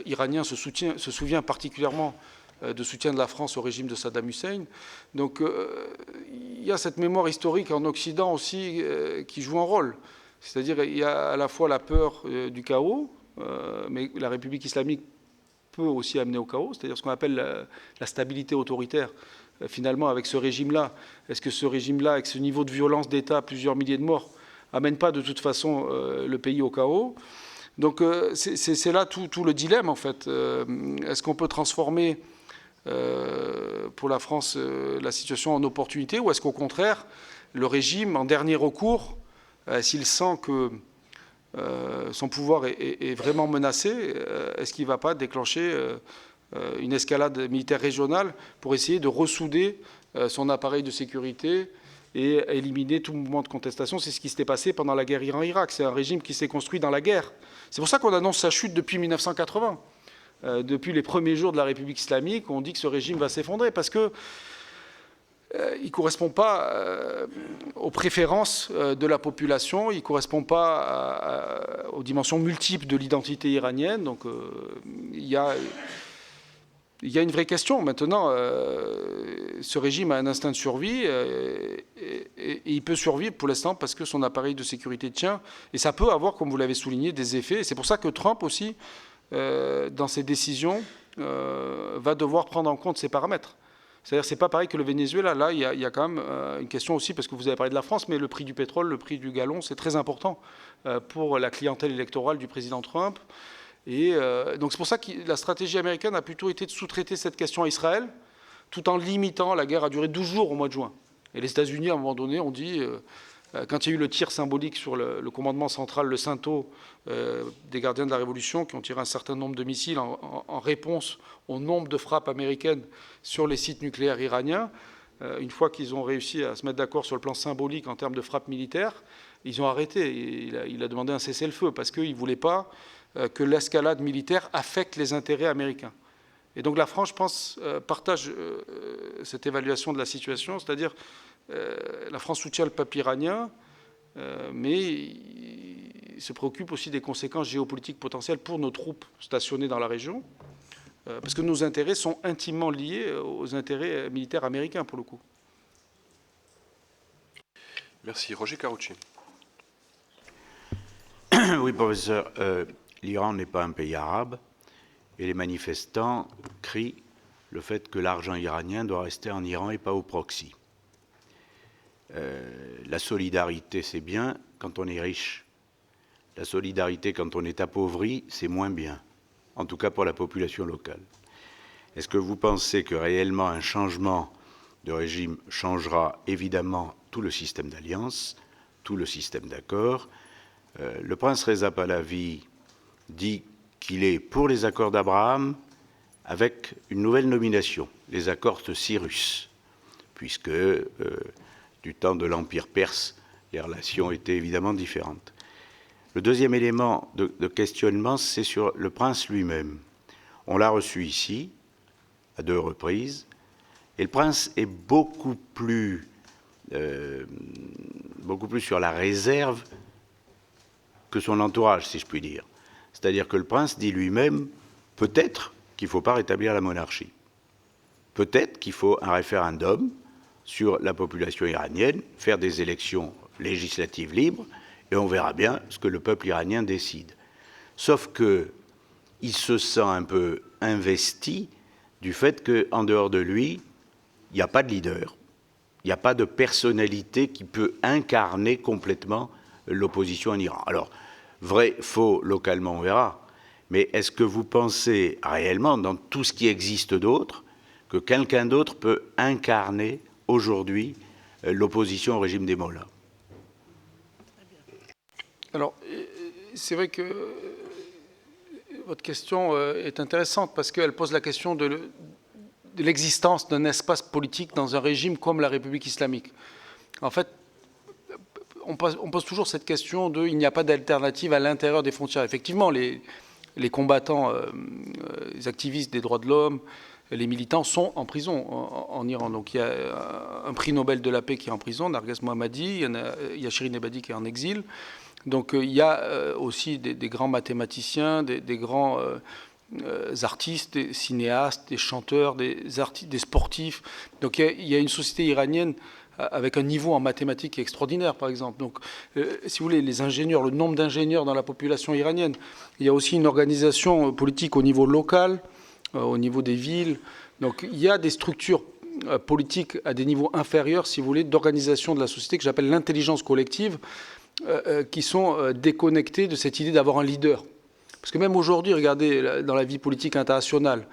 iranien se souvient particulièrement de soutien de la France au régime de Saddam Hussein. Donc il y a cette mémoire historique en Occident aussi qui joue un rôle. C'est-à-dire il y a à la fois la peur du chaos, mais la République islamique peut aussi amener au chaos, c'est-à-dire ce qu'on appelle la stabilité autoritaire. Finalement, avec ce régime-là, est-ce que ce régime-là, avec ce niveau de violence d'État, plusieurs milliers de morts, amène pas de toute façon le pays au chaos? Donc c'est là tout le dilemme, en fait. Est-ce qu'on peut transformer pour la France la situation en opportunité, ou est-ce qu'au contraire, le régime, en dernier recours, s'il sent que son pouvoir est vraiment menacé, est-ce qu'il ne va pas déclencher une escalade militaire régionale pour essayer de ressouder son appareil de sécurité et éliminer tout mouvement de contestation? C'est ce qui s'était passé pendant la guerre Iran-Irak. C'est un régime qui s'est construit dans la guerre. C'est pour ça qu'on annonce sa chute depuis 1980. Depuis les premiers jours de la République islamique, on dit que ce régime va s'effondrer parce que il ne correspond pas aux préférences de la population, il ne correspond pas aux dimensions multiples de l'identité iranienne. Donc il y a une vraie question. Maintenant, ce régime a un instinct de survie et il peut survivre pour l'instant parce que son appareil de sécurité tient. Et ça peut avoir, comme vous l'avez souligné, des effets. Et c'est pour ça que Trump aussi, dans ses décisions, va devoir prendre en compte ces paramètres. C'est-à-dire que ce n'est pas pareil que le Venezuela. Là, il y a quand même une question aussi, parce que vous avez parlé de la France, mais le prix du pétrole, le prix du gallon, c'est très important pour la clientèle électorale du président Trump. Et donc c'est pour ça que la stratégie américaine a plutôt été de sous-traiter cette question à Israël, tout en limitant. La guerre a duré 12 jours au mois de juin. Et les États-Unis, à un moment donné, ont dit, quand il y a eu le tir symbolique sur le commandement central, le Sinto, des gardiens de la Révolution, qui ont tiré un certain nombre de missiles en réponse au nombre de frappes américaines sur les sites nucléaires iraniens, une fois qu'ils ont réussi à se mettre d'accord sur le plan symbolique en termes de frappes militaires, ils ont arrêté. Il a demandé un cessez-le-feu parce qu'il ne voulait pas que l'escalade militaire affecte les intérêts américains. Et donc la France, je pense, partage cette évaluation de la situation, c'est-à-dire la France soutient le peuple iranien, mais il se préoccupe aussi des conséquences géopolitiques potentielles pour nos troupes stationnées dans la région, parce que nos intérêts sont intimement liés aux intérêts militaires américains, pour le coup. Merci. Roger Carucci. Oui, professeur, l'Iran n'est pas un pays arabe et les manifestants crient le fait que l'argent iranien doit rester en Iran et pas au proxy. La solidarité, c'est bien quand on est riche. La solidarité, quand on est appauvri, c'est moins bien, en tout cas pour la population locale. Est-ce que vous pensez que réellement un changement de régime changera évidemment tout le système d'alliance, tout le système d'accord? Le prince Reza Pahlavi dit qu'il est pour les accords d'Abraham avec une nouvelle nomination, les accords de Cyrus, puisque du temps de l'Empire perse, les relations étaient évidemment différentes. Le deuxième élément de questionnement, c'est sur le prince lui-même. On l'a reçu ici, à 2 reprises, et le prince est beaucoup plus sur la réserve que son entourage, si je puis dire. C'est-à-dire que le prince dit lui-même, peut-être qu'il ne faut pas rétablir la monarchie. Peut-être qu'il faut un référendum sur la population iranienne, faire des élections législatives libres, et on verra bien ce que le peuple iranien décide. Sauf qu'il se sent un peu investi du fait qu'en dehors de lui, il n'y a pas de leader, il n'y a pas de personnalité qui peut incarner complètement l'opposition en Iran. Alors, vrai, faux, localement, on verra. Mais est-ce que vous pensez réellement, dans tout ce qui existe d'autre, que quelqu'un d'autre peut incarner aujourd'hui l'opposition au régime des Mollahs? Alors, c'est vrai que votre question est intéressante parce qu'elle pose la question de l'existence d'un espace politique dans un régime comme la République islamique. En fait, on pose toujours cette question de il n'y a pas d'alternative à l'intérieur des frontières. Effectivement, les combattants, les activistes des droits de l'homme, les militants sont en prison en Iran. Donc il y a un prix Nobel de la paix qui est en prison, Narges Mohammadi, il y a Shirin Ebadi qui est en exil. Donc il y a aussi des grands mathématiciens, des grands artistes, des cinéastes, des chanteurs, des sportifs. Donc il y a une société iranienne avec un niveau en mathématiques extraordinaire, par exemple. Donc, si vous voulez, les ingénieurs, le nombre d'ingénieurs dans la population iranienne. Il y a aussi une organisation politique au niveau local, au niveau des villes. Donc, il y a des structures politiques à des niveaux inférieurs, si vous voulez, d'organisation de la société que j'appelle l'intelligence collective, qui sont déconnectées de cette idée d'avoir un leader. Parce que même aujourd'hui, regardez, dans la vie politique internationale,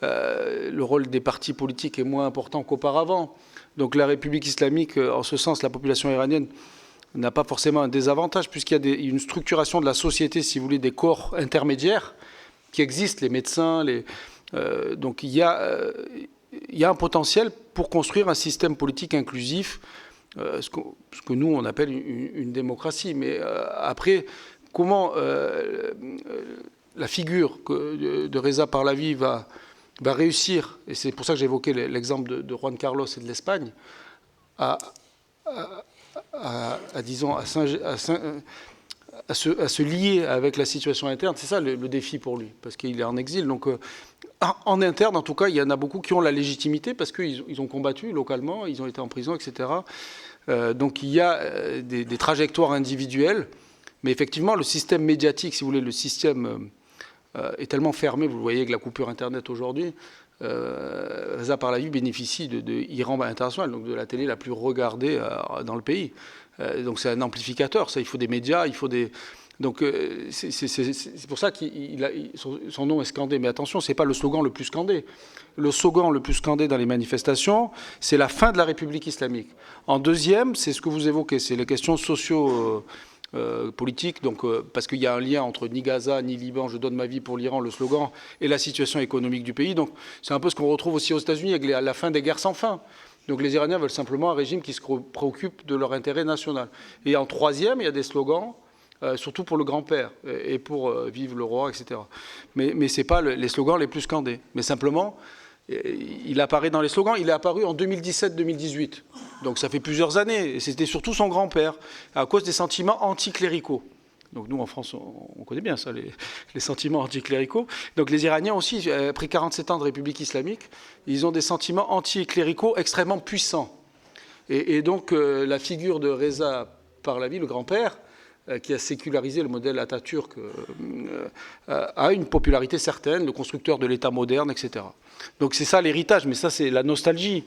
le rôle des partis politiques est moins important qu'auparavant. Donc la République islamique, en ce sens, la population iranienne n'a pas forcément un désavantage, puisqu'il y a une structuration de la société, si vous voulez, des corps intermédiaires qui existent, les médecins, donc il y a un potentiel pour construire un système politique inclusif, ce que nous, on appelle une démocratie. Mais après, comment la figure de Reza Pahlavi va réussir, et c'est pour ça que j'évoquais l'exemple de Juan Carlos et de l'Espagne, disons, à se lier avec la situation interne. C'est ça le défi pour lui, parce qu'il est en exil. Donc, en interne, en tout cas, il y en a beaucoup qui ont la légitimité parce qu'ils ont combattu localement, ils ont été en prison, etc. Donc, il y a des trajectoires individuelles, mais effectivement, le système médiatique, si vous voulez, le système est tellement fermé, vous le voyez avec la coupure Internet aujourd'hui, Reza Pahlavi bénéficie de Iran International, donc de la télé la plus regardée dans le pays. Donc c'est un amplificateur, ça, il faut des médias, il faut des Donc c'est pour ça que son nom est scandé. Mais attention, ce n'est pas le slogan le plus scandé. Le slogan le plus scandé dans les manifestations, c'est la fin de la République islamique. En deuxième, c'est ce que vous évoquez, c'est les questions socio-politiques. Donc, parce qu'il y a un lien entre ni Gaza, ni Liban, je donne ma vie pour l'Iran, le slogan, et la situation économique du pays. Donc c'est un peu ce qu'on retrouve aussi aux États-Unis avec la fin des guerres sans fin. Donc les Iraniens veulent simplement un régime qui se préoccupe de leur intérêt national. Et en troisième, il y a des slogans, surtout pour le grand-père et pour vive le roi, etc. Mais ce n'est pas les slogans les plus scandés. Mais simplement, il apparaît dans les slogans. Il est apparu en 2017-2018. Donc ça fait plusieurs années. Et c'était surtout son grand-père, à cause des sentiments anticléricaux. Donc nous, en France, on connaît bien ça, les sentiments anticléricaux. Donc les Iraniens aussi, après 47 ans de République islamique, ils ont des sentiments anticléricaux extrêmement puissants. Et donc la figure de Reza Pahlavi, le grand-père, qui a sécularisé le modèle Atatürk, a une popularité certaine, le constructeur de l'État moderne, etc. Donc c'est ça l'héritage, mais ça c'est la nostalgie.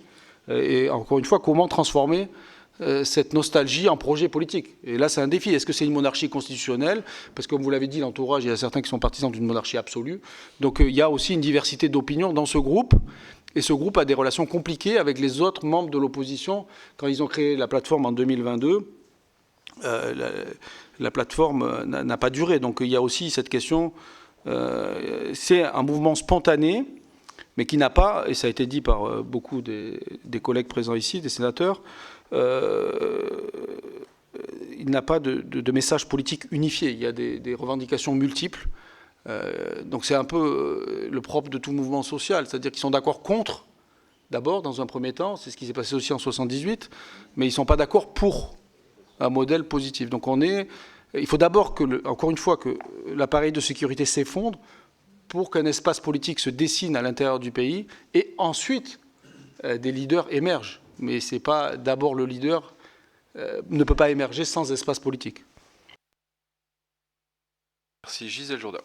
Et encore une fois, comment transformer cette nostalgie en projet politique. Et là, c'est un défi. Est-ce que c'est une monarchie constitutionnelle? Parce que, comme vous l'avez dit, l'entourage, il y a certains qui sont partisans d'une monarchie absolue. Donc, il y a aussi une diversité d'opinions dans ce groupe. Et ce groupe a des relations compliquées avec les autres membres de l'opposition. Quand ils ont créé la plateforme en 2022, la plateforme n'a pas duré. Donc, il y a aussi cette question. C'est un mouvement spontané, mais qui n'a pas, et ça a été dit par beaucoup des collègues présents ici, des sénateurs, il n'a pas de message politique unifié. Il y a des revendications multiples. Donc c'est un peu le propre de tout mouvement social, c'est-à-dire qu'ils sont d'accord contre, d'abord, dans un premier temps, c'est ce qui s'est passé aussi en 78, mais ils ne sont pas d'accord pour un modèle positif. Donc il faut d'abord, encore une fois, que l'appareil de sécurité s'effondre pour qu'un espace politique se dessine à l'intérieur du pays, et ensuite des leaders émergent. Mais c'est pas d'abord le leader ne peut pas émerger sans espace politique. Merci. Gisèle Jourda.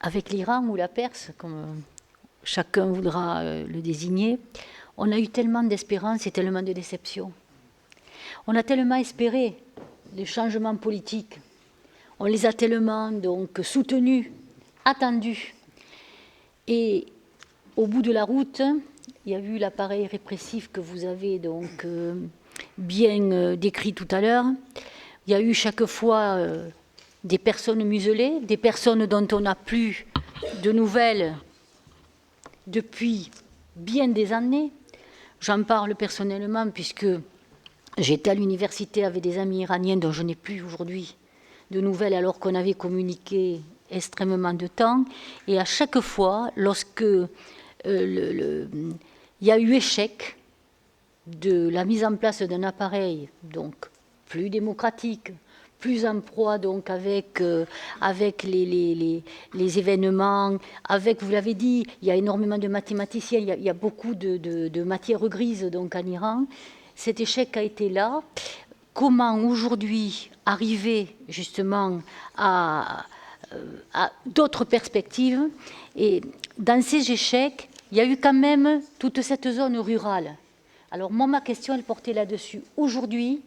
Avec l'Iran ou la Perse, comme chacun voudra le désigner, on a eu tellement d'espérance et tellement de déception. On a tellement espéré des changements politiques. On les a tellement donc soutenus, attendus. Et au bout de la route, il y a eu l'appareil répressif que vous avez donc bien décrit tout à l'heure. Il y a eu chaque fois des personnes muselées, des personnes dont on n'a plus de nouvelles depuis bien des années. J'en parle personnellement puisque j'étais à l'université avec des amis iraniens dont je n'ai plus aujourd'hui de nouvelles alors qu'on avait communiqué extrêmement de temps. Et à chaque fois, lorsque il y a eu échec de la mise en place d'un appareil donc plus démocratique, plus en proie donc avec les événements, avec, vous l'avez dit, il y a énormément de mathématiciens, il y a beaucoup de matières grises donc en Iran. Cet échec a été là. Comment aujourd'hui arriver justement à d'autres perspectives? Et dans ces échecs, il y a eu quand même toute cette zone rurale. Alors moi, ma question, elle portait là-dessus. Aujourd'hui,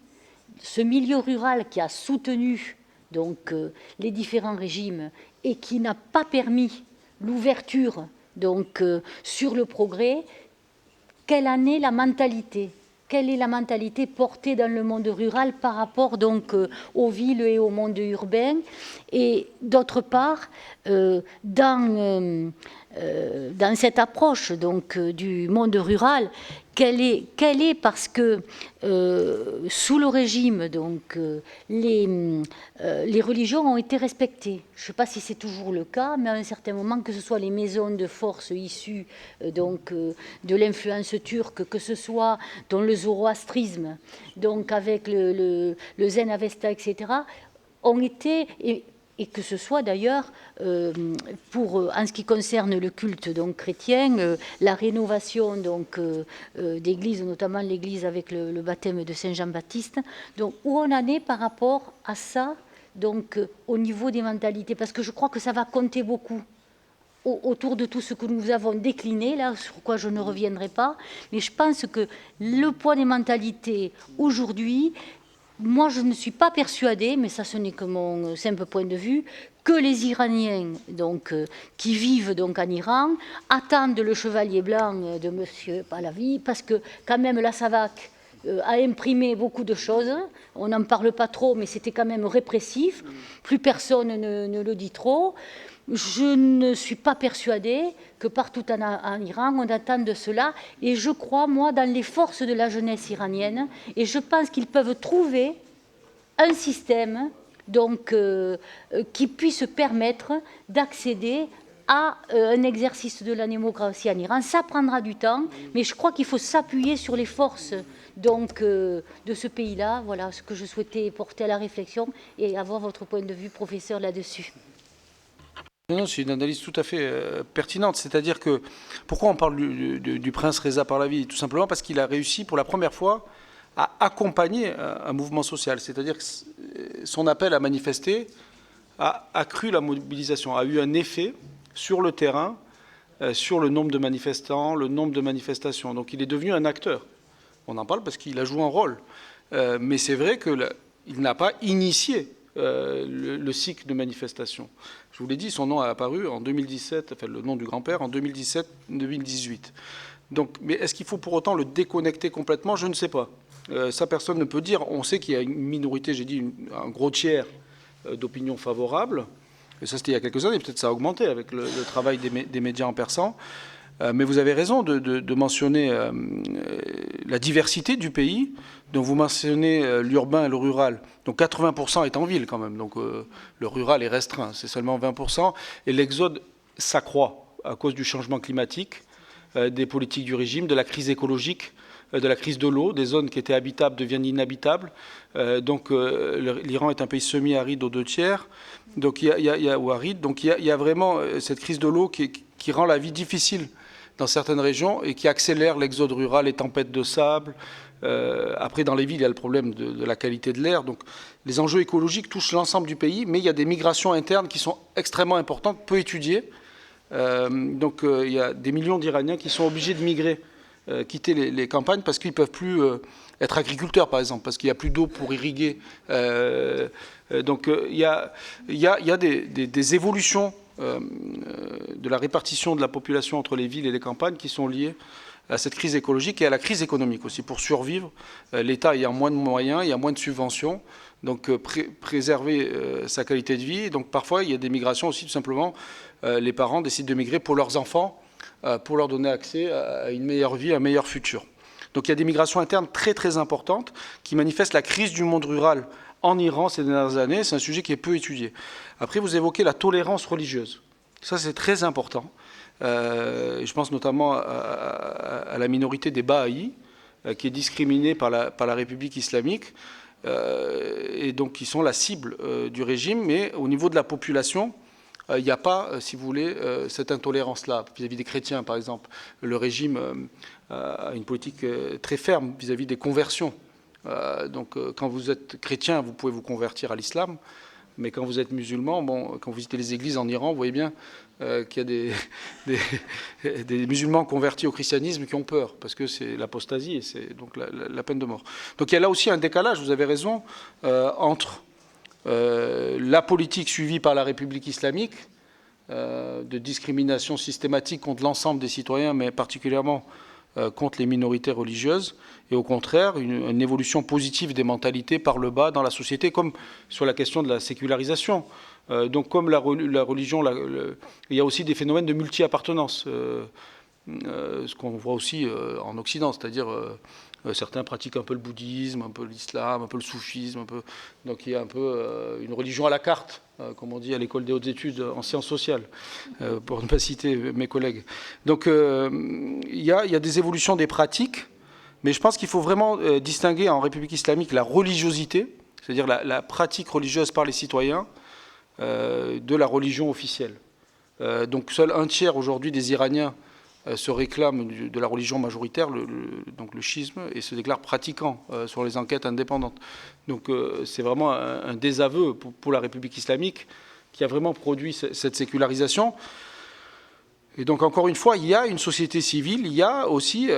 ce milieu rural qui a soutenu donc, les différents régimes et qui n'a pas permis l'ouverture donc, sur le progrès, quelle en est la mentalité ? Quelle est la mentalité portée dans le monde rural par rapport donc aux villes et au monde urbain? Et d'autre part, dans cette approche donc du monde rural, quelle est parce que sous le régime donc les religions ont été respectées. Je ne sais pas si c'est toujours le cas, mais à un certain moment, que ce soit les maisons de force issues donc de l'influence turque, que ce soit dans le zoroastrisme, donc avec le Zen Avesta, etc., ont été et que ce soit d'ailleurs, en ce qui concerne le culte donc, chrétien, la rénovation donc, d'églises, notamment l'église avec le baptême de Saint Jean-Baptiste, donc où on en est par rapport à ça, donc au niveau des mentalités, parce que je crois que ça va compter beaucoup autour de tout ce que nous avons décliné, là, sur quoi je ne reviendrai pas. Mais je pense que le poids des mentalités aujourd'hui, moi je ne suis pas persuadée, mais ça ce n'est que mon simple point de vue, que les Iraniens donc, qui vivent donc en Iran attendent le chevalier blanc de M. Pahlavi, parce que quand même la SAVAK a imprimé beaucoup de choses. On n'en parle pas trop, mais c'était quand même répressif. Plus personne ne le dit trop. Je ne suis pas persuadée que partout en Iran, on attende cela. Et je crois, moi, dans les forces de la jeunesse iranienne. Et je pense qu'ils peuvent trouver un système donc, qui puisse permettre d'accéder à un exercice de la démocratie en Iran. Ça prendra du temps, mais je crois qu'il faut s'appuyer sur les forces donc, de ce pays-là. Voilà ce que je souhaitais porter à la réflexion et avoir votre point de vue, professeur, là-dessus. Non, c'est une analyse tout à fait pertinente. C'est-à-dire que, pourquoi on parle du prince Reza Pahlavi? Tout simplement parce qu'il a réussi pour la première fois à accompagner un mouvement social. C'est-à-dire que son appel à manifester a accru la mobilisation, a eu un effet sur le terrain, sur le nombre de manifestants, le nombre de manifestations. Donc il est devenu un acteur. On en parle parce qu'il a joué un rôle. Mais c'est vrai qu'il n'a pas initié le cycle de manifestation. Je vous l'ai dit, son nom a apparu en 2017, enfin le nom du grand-père, en 2017-2018. Donc, mais est-ce qu'il faut pour autant le déconnecter complètement? Je ne sais pas. Ça, personne ne peut dire. On sait qu'il y a une minorité, j'ai dit un gros tiers d'opinion favorable. Et ça, c'était il y a quelques années. Peut-être ça a augmenté avec le travail des médias en persan. Mais vous avez raison de mentionner la diversité du pays. Donc vous mentionnez l'urbain et le rural. Donc 80% est en ville quand même. Donc le rural est restreint. C'est seulement 20%. Et l'exode s'accroît à cause du changement climatique, des politiques du régime, de la crise écologique, de la crise de l'eau. Des zones qui étaient habitables deviennent inhabitables. Donc l'Iran est un pays semi-aride aux 2/3. Donc ou aride. Donc il y a vraiment cette crise de l'eau qui rend la vie difficile dans certaines régions et qui accélère l'exode rural, les tempêtes de sable. Après, dans les villes, il y a le problème de la qualité de l'air. Donc, les enjeux écologiques touchent l'ensemble du pays, mais il y a des migrations internes qui sont extrêmement importantes, peu étudiées. Donc, il y a des millions d'Iraniens qui sont obligés de migrer, quitter les campagnes parce qu'ils ne peuvent plus être agriculteurs, par exemple, parce qu'il n'y a plus d'eau pour irriguer. Donc, il y a des évolutions de la répartition de la population entre les villes et les campagnes qui sont liées à cette crise écologique et à la crise économique aussi. Pour survivre, l'État ayant moins de moyens, il y a moins de subventions, donc préserver sa qualité de vie. Donc parfois, il y a des migrations aussi, tout simplement, les parents décident de migrer pour leurs enfants, pour leur donner accès à une meilleure vie, à un meilleur futur. Donc il y a des migrations internes très très importantes qui manifestent la crise du monde rural en Iran ces dernières années. C'est un sujet qui est peu étudié. Après, vous évoquez la tolérance religieuse. Ça, c'est très important. Je pense notamment à la minorité des Bahaïs, qui est discriminée par la République islamique, et donc qui sont la cible du régime. Mais au niveau de la population, il n'y a pas, si vous voulez, cette intolérance-là vis-à-vis des chrétiens, par exemple. Le régime a une politique très ferme vis-à-vis des conversions. Donc quand vous êtes chrétien, vous pouvez vous convertir à l'islam. Mais quand vous êtes musulman, bon, quand vous visitez les églises en Iran, vous voyez bien qu'il y a des musulmans convertis au christianisme qui ont peur, parce que c'est l'apostasie et c'est donc la peine de mort. Donc il y a là aussi un décalage, vous avez raison, entre la politique suivie par la République islamique, de discrimination systématique contre l'ensemble des citoyens, mais particulièrement contre les minorités religieuses, et au contraire, une évolution positive des mentalités par le bas dans la société, comme sur la question de la sécularisation. Donc comme la religion, il y a aussi des phénomènes de multi-appartenance, ce qu'on voit aussi en Occident, c'est-à-dire certains pratiquent un peu le bouddhisme, un peu l'islam, un peu le soufisme, donc il y a un peu une religion à la carte, comme on dit à l'école des hautes études en sciences sociales, pour ne pas citer mes collègues. Donc il y a des évolutions des pratiques, mais je pense qu'il faut vraiment distinguer en République islamique la religiosité, c'est-à-dire la pratique religieuse par les citoyens, de la religion officielle. Donc seul un tiers aujourd'hui des Iraniens se réclament de la religion majoritaire, donc le schisme, et se déclarent pratiquants sur les enquêtes indépendantes. Donc c'est vraiment un désaveu pour la République islamique qui a vraiment produit cette sécularisation. Et donc, encore une fois, il y a une société civile, il y a aussi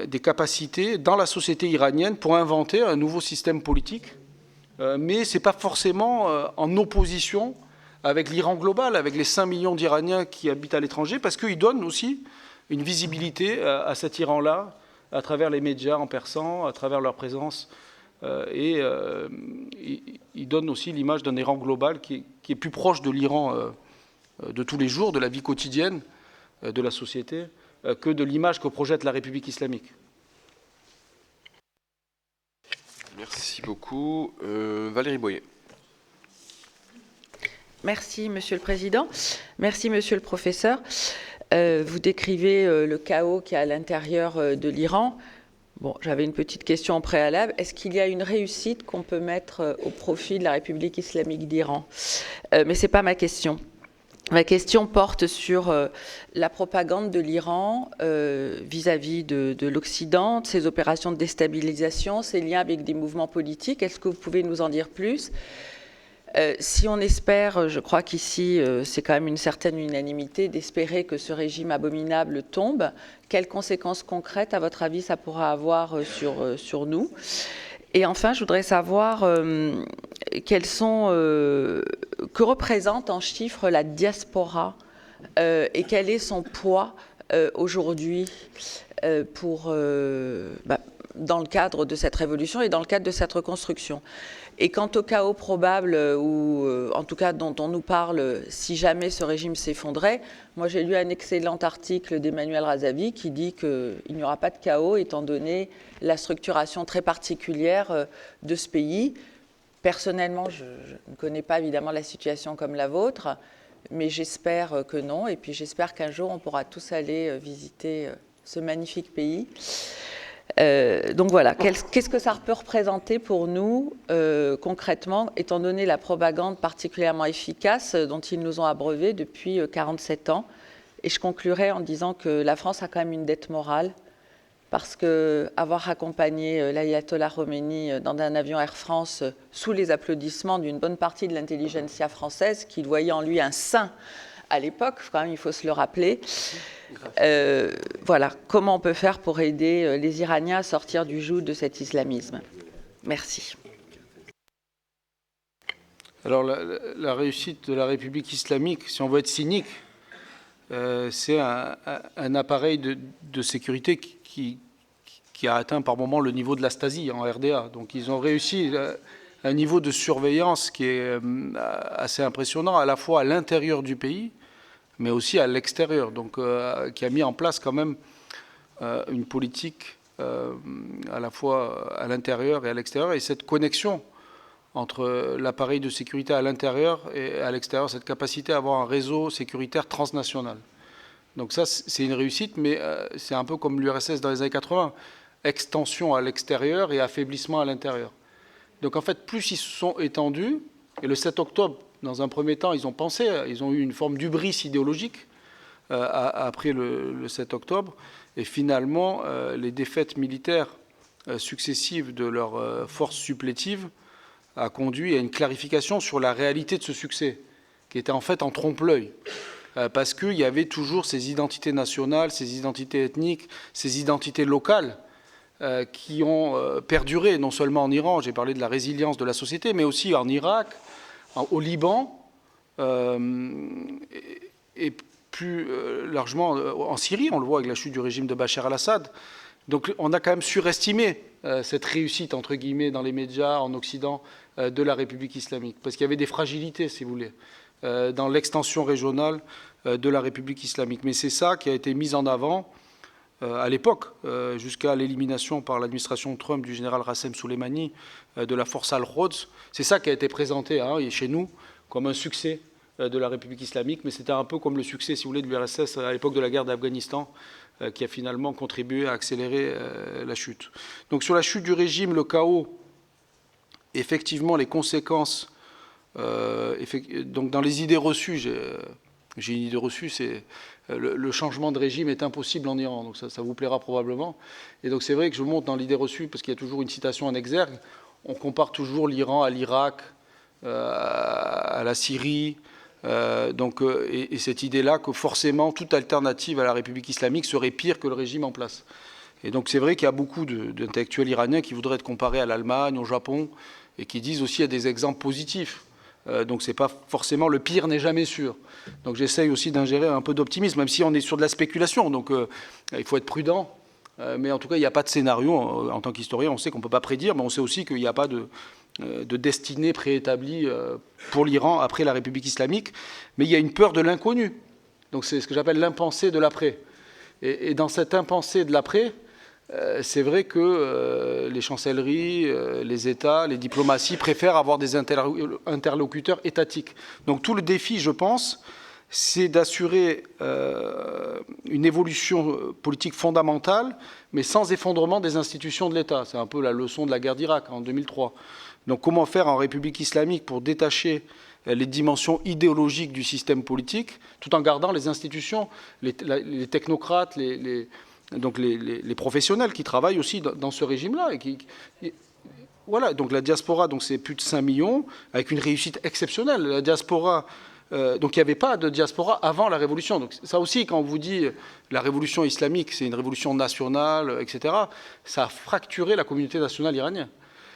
des capacités dans la société iranienne pour inventer un nouveau système politique, mais ce n'est pas forcément en opposition avec l'Iran global, avec les 5 millions d'Iraniens qui habitent à l'étranger, parce qu'ils donnent aussi une visibilité à cet Iran-là, à travers les médias en persan, à travers leur présence, et ils donnent aussi l'image d'un Iran global qui est plus proche de l'Iran de tous les jours, de la vie quotidienne de la société, que de l'image que projette la République islamique. Merci beaucoup. Valérie Boyer. Merci, Monsieur le Président. Merci, Monsieur le Professeur. Vous décrivez le chaos qu'il y a à l'intérieur de l'Iran. Bon, j'avais une petite question en préalable. Est-ce qu'il y a une réussite qu'on peut mettre au profit de la République islamique d'Iran? Mais ce n'est pas ma question. Ma question porte sur la propagande de l'Iran vis-à-vis de l'Occident, de ses opérations de déstabilisation, ses liens avec des mouvements politiques. Est-ce que vous pouvez nous en dire plus? Si on espère, je crois qu'ici c'est quand même une certaine unanimité d'espérer que ce régime abominable tombe, quelles conséquences concrètes, à votre avis, ça pourra avoir sur nous? Et enfin, je voudrais savoir que représente en chiffres la diaspora et quel est son poids aujourd'hui dans le cadre de cette révolution et dans le cadre de cette reconstruction. Et quant au chaos probable, ou en tout cas dont on nous parle si jamais ce régime s'effondrait, moi j'ai lu un excellent article d'Emmanuel Razavi qui dit qu'il n'y aura pas de chaos étant donné la structuration très particulière de ce pays. Personnellement, je ne connais pas évidemment la situation comme la vôtre, mais j'espère que non. Et puis j'espère qu'un jour on pourra tous aller visiter ce magnifique pays. Donc voilà, qu'est-ce que ça peut représenter pour nous concrètement, étant donné la propagande particulièrement efficace dont ils nous ont abreuvés depuis 47 ans. Et je conclurai en disant que la France a quand même une dette morale, parce qu'avoir accompagné l'ayatollah Khomeini dans un avion Air France sous les applaudissements d'une bonne partie de l'intelligentsia française, qui voyait en lui un saint à l'époque, quand même il faut se le rappeler. Voilà, comment on peut faire pour aider les Iraniens à sortir du joug de cet islamisme? Merci. Alors la réussite de la République islamique, si on veut être cynique, c'est un appareil de sécurité qui a atteint par moment le niveau de la Stasi en RDA. Donc ils ont réussi un niveau de surveillance qui est assez impressionnant, à la fois à l'intérieur du pays, mais aussi à l'extérieur, donc qui a mis en place quand même une politique à la fois à l'intérieur et à l'extérieur, et cette connexion entre l'appareil de sécurité à l'intérieur et à l'extérieur, cette capacité à avoir un réseau sécuritaire transnational. Donc ça, c'est une réussite, mais c'est un peu comme l'URSS dans les années 80, extension à l'extérieur et affaiblissement à l'intérieur. Donc en fait, plus ils se sont étendus, et le 7 octobre, dans un premier temps, ils ont pensé, ils ont eu une forme d'hubris idéologique après le 7 octobre. Et finalement, les défaites militaires successives de leurs forces supplétives a conduit à une clarification sur la réalité de ce succès, qui était en fait en trompe-l'œil. Parce qu'il y avait toujours ces identités nationales, ces identités ethniques, ces identités locales qui ont perduré, non seulement en Iran, j'ai parlé de la résilience de la société, mais aussi en Irak, au Liban et plus largement en Syrie, on le voit avec la chute du régime de Bachar al-Assad. Donc on a quand même surestimé cette réussite, entre guillemets, dans les médias en Occident de la République islamique, parce qu'il y avait des fragilités, si vous voulez, dans l'extension régionale de la République islamique. Mais c'est ça qui a été mis en avant à l'époque, jusqu'à l'élimination par l'administration Trump du général Rassem Soleimani de la force Al-Quds. C'est ça qui a été présenté chez nous comme un succès de la République islamique, mais c'était un peu comme le succès, si vous voulez, de l'URSS à l'époque de la guerre d'Afghanistan, qui a finalement contribué à accélérer la chute. Donc sur la chute du régime, le chaos, effectivement, les conséquences, donc dans les idées reçues, j'ai une idée reçue, c'est le changement de régime est impossible en Iran, donc ça vous plaira probablement. Et donc c'est vrai que je monte dans l'idée reçue, parce qu'il y a toujours une citation en exergue, on compare toujours l'Iran à l'Irak, à la Syrie, Et cette idée-là que forcément toute alternative à la République islamique serait pire que le régime en place. Et donc c'est vrai qu'il y a beaucoup d'intellectuels iraniens qui voudraient être comparés à l'Allemagne, au Japon, et qui disent aussi qu'il y a des exemples positifs. Donc c'est pas forcément, le pire n'est jamais sûr. Donc j'essaye aussi d'ingérer un peu d'optimisme, même si on est sur de la spéculation. Donc il faut être prudent. Mais en tout cas, il n'y a pas de scénario. En tant qu'historien, on sait qu'on ne peut pas prédire, mais on sait aussi qu'il n'y a pas de destinée préétablie pour l'Iran après la République islamique. Mais il y a une peur de l'inconnu. Donc c'est ce que j'appelle l'impensé de l'après. Et dans cet impensé de l'après, c'est vrai que les chancelleries, les États, les diplomaties préfèrent avoir des interlocuteurs étatiques. Donc tout le défi, je pense, c'est d'assurer une évolution politique fondamentale, mais sans effondrement des institutions de l'État. C'est un peu la leçon de la guerre d'Irak en 2003. Donc comment faire en République islamique pour détacher les dimensions idéologiques du système politique, tout en gardant les institutions, les technocrates, donc les professionnels qui travaillent aussi dans ce régime-là. Voilà, donc la diaspora, donc c'est plus de 5 millions, avec une réussite exceptionnelle. La diaspora, donc il n'y avait pas de diaspora avant la révolution. Donc ça aussi, quand on vous dit la révolution islamique, c'est une révolution nationale, etc., ça a fracturé la communauté nationale iranienne.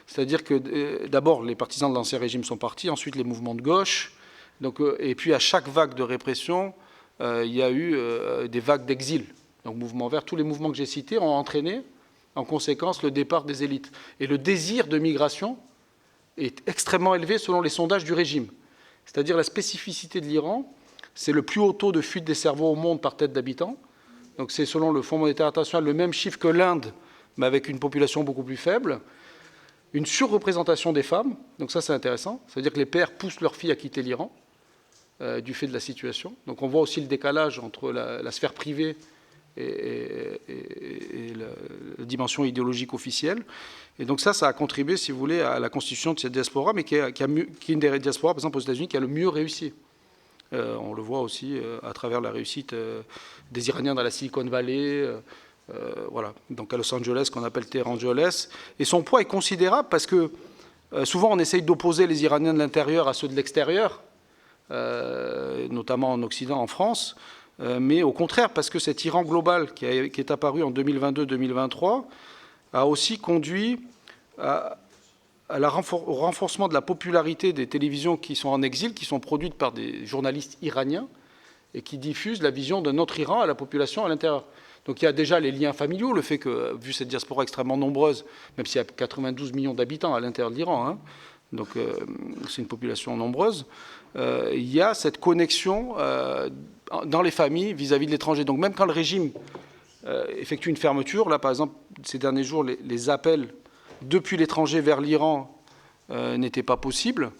C'est-à-dire que d'abord, les partisans de l'ancien régime sont partis, ensuite les mouvements de gauche, donc, et puis à chaque vague de répression, il y a eu des vagues d'exil. Donc mouvement vert, tous les mouvements que j'ai cités ont entraîné, en conséquence, le départ des élites. Et le désir de migration est extrêmement élevé selon les sondages du régime. C'est-à-dire la spécificité de l'Iran, c'est le plus haut taux de fuite des cerveaux au monde par tête d'habitant. Donc c'est selon le Fonds monétaire international le même chiffre que l'Inde, mais avec une population beaucoup plus faible. Une surreprésentation des femmes, donc ça c'est intéressant. C'est-à-dire que les pères poussent leurs filles à quitter l'Iran du fait de la situation. Donc on voit aussi le décalage entre la sphère privée et la dimension idéologique officielle. Et donc ça a contribué, si vous voulez, à la constitution de cette diaspora, mais qui est une des diasporas, par exemple aux États-Unis, qui a le mieux réussi. On le voit aussi à travers la réussite des Iraniens dans la Silicon Valley, voilà, donc à Los Angeles, qu'on appelle Téhéran Angeles. Et son poids est considérable parce que souvent on essaye d'opposer les Iraniens de l'intérieur à ceux de l'extérieur, notamment en Occident, en France. Mais au contraire, parce que cet Iran global qui est apparu en 2022-2023 a aussi conduit au renforcement de la popularité des télévisions qui sont en exil, qui sont produites par des journalistes iraniens et qui diffusent la vision d'un autre Iran à la population à l'intérieur. Donc il y a déjà les liens familiaux, le fait que, vu cette diaspora extrêmement nombreuse, même s'il y a 92 millions d'habitants à l'intérieur de l'Iran, hein, donc c'est une population nombreuse, il y a cette connexion dans les familles vis-à-vis de l'étranger. Donc même quand le régime effectue une fermeture, là par exemple ces derniers jours, les appels depuis l'étranger vers l'Iran n'étaient pas possibles.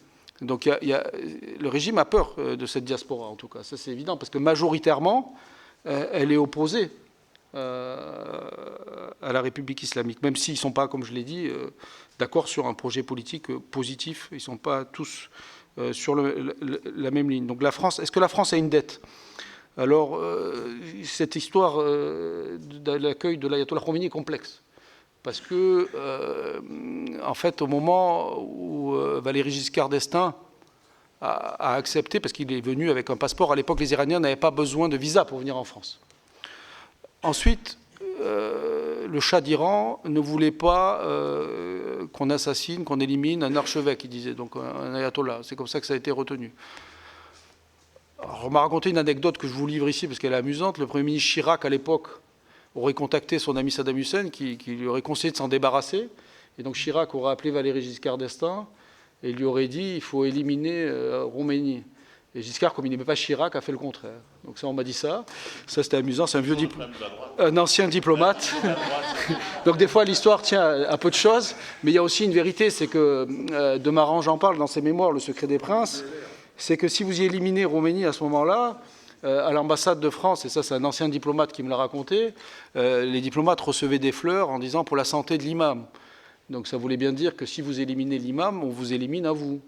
Donc le régime a peur de cette diaspora en tout cas, ça c'est évident, parce que majoritairement elle est opposée à la République islamique, même s'ils ne sont pas, comme je l'ai dit, d'accord sur un projet politique positif, ils ne sont pas tous sur la même ligne. Donc la France, est-ce que la France a une dette ? Alors, cette histoire de l'accueil de l'ayatollah Khomeini est complexe, parce que, en fait, au moment où Valéry Giscard d'Estaing a accepté, parce qu'il est venu avec un passeport, à l'époque les Iraniens n'avaient pas besoin de visa pour venir en France. Ensuite, le Shah d'Iran ne voulait pas qu'on assassine, qu'on élimine un archevêque, il disait, donc un ayatollah. C'est comme ça que ça a été retenu. Alors, on m'a raconté une anecdote que je vous livre ici parce qu'elle est amusante. Le Premier ministre Chirac, à l'époque, aurait contacté son ami Saddam Hussein qui lui aurait conseillé de s'en débarrasser. Et donc Chirac aurait appelé Valéry Giscard d'Estaing et lui aurait dit il faut éliminer Khomeini. Et Giscard, comme il n'aimait pas Chirac, a fait le contraire. Donc ça, on m'a dit ça. Ça, c'était amusant. C'est un ancien diplomate. Donc des fois, l'histoire tient à peu de choses. Mais il y a aussi une vérité, c'est que de Maran, j'en parle dans ses mémoires, Le secret des princes, c'est que si vous y éliminez Khomeini à ce moment-là, à l'ambassade de France, et ça c'est un ancien diplomate qui me l'a raconté, les diplomates recevaient des fleurs en disant pour la santé de l'imam. Donc ça voulait bien dire que si vous éliminez l'imam, on vous élimine à vous.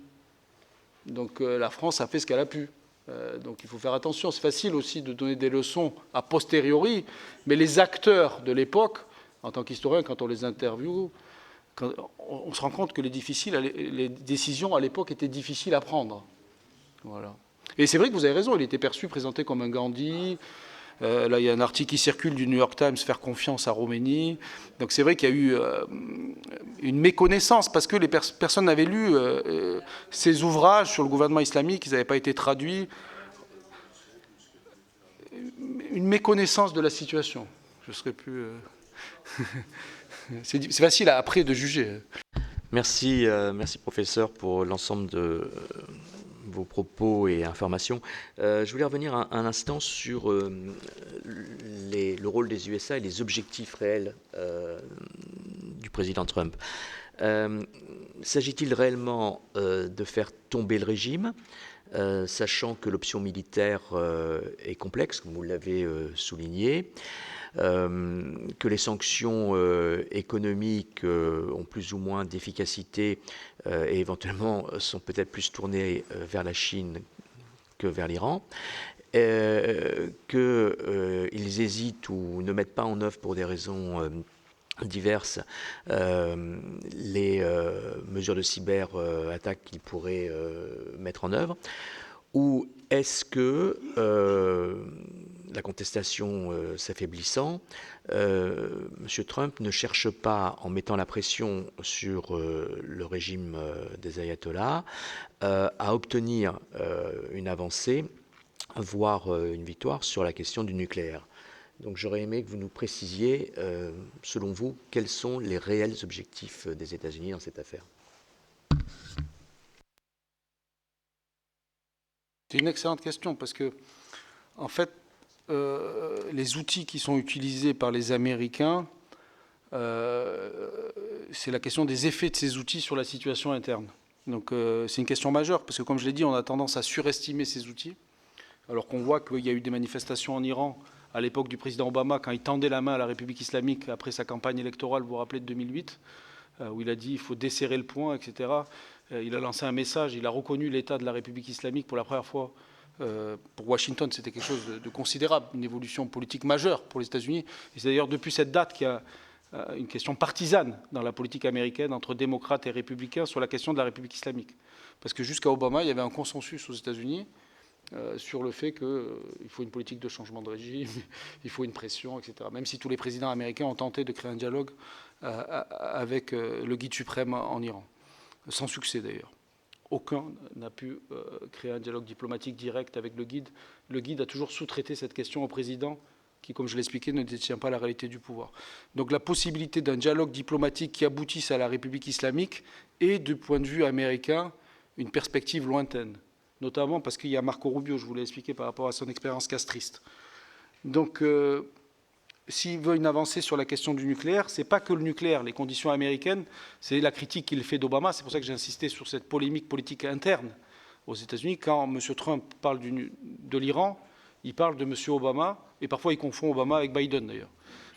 Donc la France a fait ce qu'elle a pu. Donc il faut faire attention. C'est facile aussi de donner des leçons a posteriori, mais les acteurs de l'époque, en tant qu'historien, quand on les interviewe, on se rend compte que les décisions à l'époque étaient difficiles à prendre. Voilà. Et c'est vrai que vous avez raison, il était perçu, présenté comme un Gandhi. Là, il y a un article qui circule du New York Times, faire confiance à Khomeini. Donc c'est vrai qu'il y a eu une méconnaissance, parce que les personnes n'avaient lu ces ouvrages sur le gouvernement islamique, ils n'avaient pas été traduits. Une méconnaissance de la situation. Je serais plus... c'est facile après de juger. Merci, merci professeur pour l'ensemble de vos propos et informations. Je voulais revenir un instant sur le rôle des USA et les objectifs réels du président Trump. S'agit-il réellement de faire tomber le régime, sachant que l'option militaire est complexe, comme vous l'avez souligné, que les sanctions économiques ont plus ou moins d'efficacité et éventuellement sont peut-être plus tournées vers la Chine que vers l'Iran, qu'ils hésitent ou ne mettent pas en œuvre pour des raisons diverses les mesures de cyberattaque qu'ils pourraient mettre en œuvre, ou est-ce que, la contestation s'affaiblissant, M. Trump ne cherche pas, en mettant la pression sur le régime des ayatollahs, à obtenir une avancée, voire une victoire sur la question du nucléaire? Donc j'aurais aimé que vous nous précisiez, selon vous, quels sont les réels objectifs des États-Unis dans cette affaire. C'est une excellente question, parce que, en fait, les outils qui sont utilisés par les Américains, c'est la question des effets de ces outils sur la situation interne. Donc c'est une question majeure, parce que, comme je l'ai dit, on a tendance à surestimer ces outils, alors qu'on voit qu'il y a eu des manifestations en Iran à l'époque du président Obama, quand il tendait la main à la République islamique après sa campagne électorale, vous vous rappelez, de 2008, où il a dit il faut desserrer le poing, etc. Il a lancé un message, il a reconnu l'état de la République islamique pour la première fois. Pour Washington, c'était quelque chose de considérable, une évolution politique majeure pour les États-Unis. Et c'est d'ailleurs depuis cette date qu'il y a une question partisane dans la politique américaine entre démocrates et républicains sur la question de la République islamique. Parce que jusqu'à Obama, il y avait un consensus aux États-Unis sur le fait qu'il faut une politique de changement de régime, il faut une pression, etc. Même si tous les présidents américains ont tenté de créer un dialogue avec le guide suprême en Iran. Sans succès d'ailleurs. Aucun n'a pu créer un dialogue diplomatique direct avec le guide. Le guide a toujours sous-traité cette question au président qui, comme je l'ai expliqué, ne détient pas la réalité du pouvoir. Donc la possibilité d'un dialogue diplomatique qui aboutisse à la République islamique est, du point de vue américain, une perspective lointaine. Notamment parce qu'il y a Marco Rubio, je vous l'ai expliqué par rapport à son expérience castriste. Donc s'il veut une avancée sur la question du nucléaire, ce n'est pas que le nucléaire, les conditions américaines, c'est la critique qu'il fait d'Obama. C'est pour ça que j'ai insisté sur cette polémique politique interne aux États-Unis. Quand M. Trump parle de l'Iran, il parle de M. Obama, et parfois il confond Obama avec Biden d'ailleurs.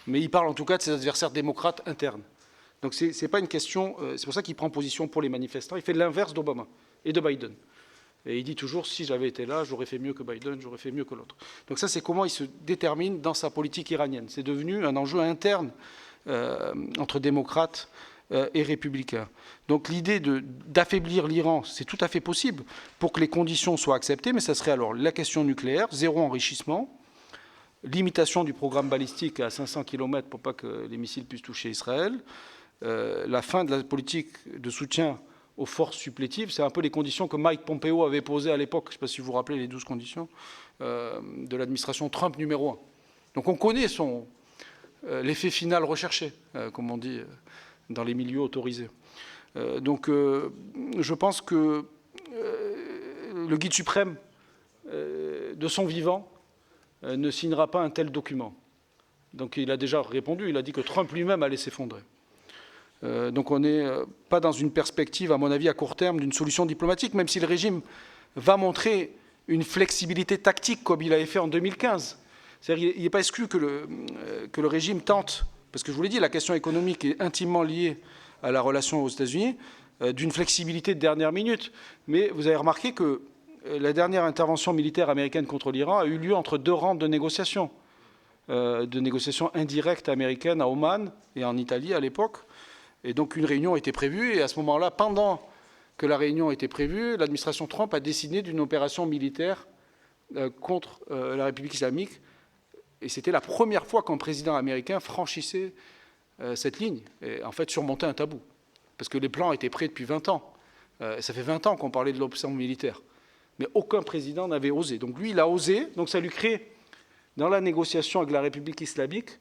Mais il parle en tout cas de ses adversaires démocrates internes. Donc ce n'est pas une question, c'est pour ça qu'il prend position pour les manifestants. Il fait l'inverse d'Obama et de Biden. Et il dit toujours, si j'avais été là, j'aurais fait mieux que Biden, j'aurais fait mieux que l'autre. Donc ça, c'est comment il se détermine dans sa politique iranienne. C'est devenu un enjeu interne entre démocrates et républicains. Donc l'idée d'affaiblir l'Iran, c'est tout à fait possible pour que les conditions soient acceptées, mais ça serait alors la question nucléaire, zéro enrichissement, limitation du programme balistique à 500 km pour pas que les missiles puissent toucher Israël, la fin de la politique de soutien aux forces supplétives. C'est un peu les conditions que Mike Pompeo avait posées à l'époque, je ne sais pas si vous vous rappelez les 12 conditions, de l'administration Trump numéro 1. Donc on connaît l'effet final recherché, comme on dit dans les milieux autorisés. Donc je pense que le guide suprême, de son vivant, ne signera pas un tel document. Donc il a déjà répondu, il a dit que Trump lui-même allait s'effondrer. Donc on n'est pas dans une perspective, à mon avis, à court terme, d'une solution diplomatique, même si le régime va montrer une flexibilité tactique comme il avait fait en 2015. C'est-à-dire qu'il n'est pas exclu que le régime tente, parce que je vous l'ai dit, la question économique est intimement liée à la relation aux États-Unis, d'une flexibilité de dernière minute. Mais vous avez remarqué que la dernière intervention militaire américaine contre l'Iran a eu lieu entre deux rounds de négociations indirectes américaines à Oman et en Italie à l'époque. Et donc une réunion était prévue, et à ce moment-là, pendant que la réunion était prévue, l'administration Trump a décidé d'une opération militaire contre la République islamique. Et c'était la première fois qu'un président américain franchissait cette ligne et en fait surmontait un tabou. Parce que les plans étaient prêts depuis 20 ans. Ça fait 20 ans qu'on parlait de l'option militaire. Mais aucun président n'avait osé. Donc lui, il a osé. Donc ça lui crée, dans la négociation avec la République islamique,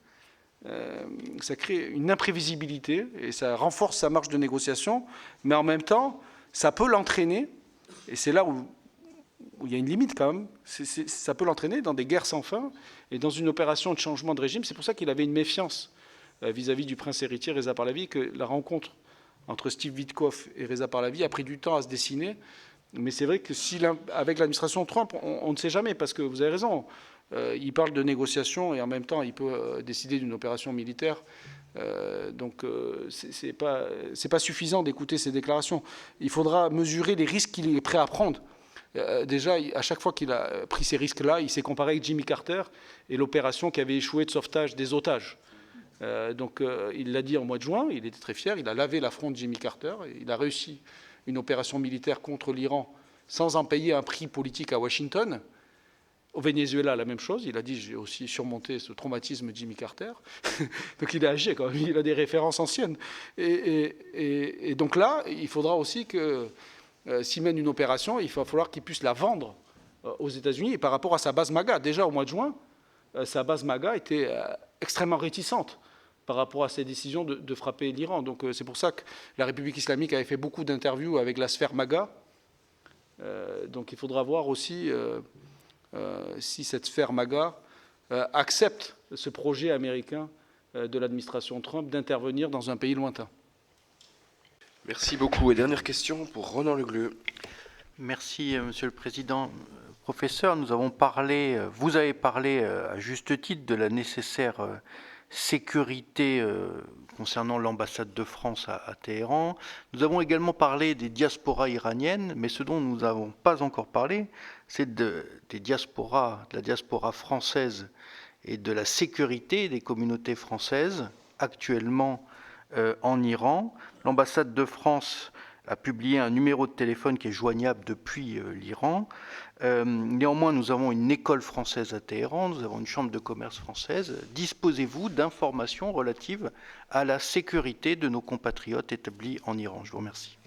ça crée une imprévisibilité et ça renforce sa marge de négociation. Mais en même temps, ça peut l'entraîner, et c'est là où il y a une limite quand même, ça peut l'entraîner dans des guerres sans fin et dans une opération de changement de régime. C'est pour ça qu'il avait une méfiance vis-à-vis du prince héritier Reza Pahlavi, que la rencontre entre Steve Witkoff et Reza Pahlavi a pris du temps à se dessiner. Mais c'est vrai que avec l'administration Trump, on ne sait jamais, parce que vous avez raison, il parle de négociations et en même temps il peut décider d'une opération militaire. Donc c'est pas suffisant d'écouter ces déclarations. Il faudra mesurer les risques qu'il est prêt à prendre. Déjà, à chaque fois qu'il a pris ces risques-là, il s'est comparé avec Jimmy Carter et l'opération qui avait échoué de sauvetage des otages. Donc il l'a dit en mois de juin, il était très fier, il a lavé l'affront de Jimmy Carter, et il a réussi une opération militaire contre l'Iran sans en payer un prix politique à Washington. Au Venezuela, la même chose. Il a dit « j'ai aussi surmonté ce traumatisme de Jimmy Carter ». Donc il a agi quand même, il a des références anciennes. Et donc là, il faudra aussi que, s'il mène une opération, il va falloir qu'il puisse la vendre aux États-Unis. Et par rapport à sa base MAGA, déjà au mois de juin, sa base MAGA était extrêmement réticente par rapport à ses décisions de frapper l'Iran. Donc c'est pour ça que la République islamique avait fait beaucoup d'interviews avec la sphère MAGA. Donc il faudra voir aussi si cette sphère MAGA accepte ce projet américain de l'administration Trump d'intervenir dans un pays lointain. Merci beaucoup. Et dernière question pour Ronan Le Gleut. Merci, Monsieur le Président. Professeur, vous avez parlé à juste titre de la nécessaire sécurité concernant l'ambassade de France à Téhéran. Nous avons également parlé des diasporas iraniennes, mais ce dont nous n'avons pas encore parlé, c'est de la diaspora française et de la sécurité des communautés françaises actuellement en Iran. L'ambassade de France a publié un numéro de téléphone qui est joignable depuis l'Iran. Néanmoins, nous avons une école française à Téhéran, nous avons une chambre de commerce française. Disposez-vous d'informations relatives à la sécurité de nos compatriotes établis en Iran? Je vous remercie.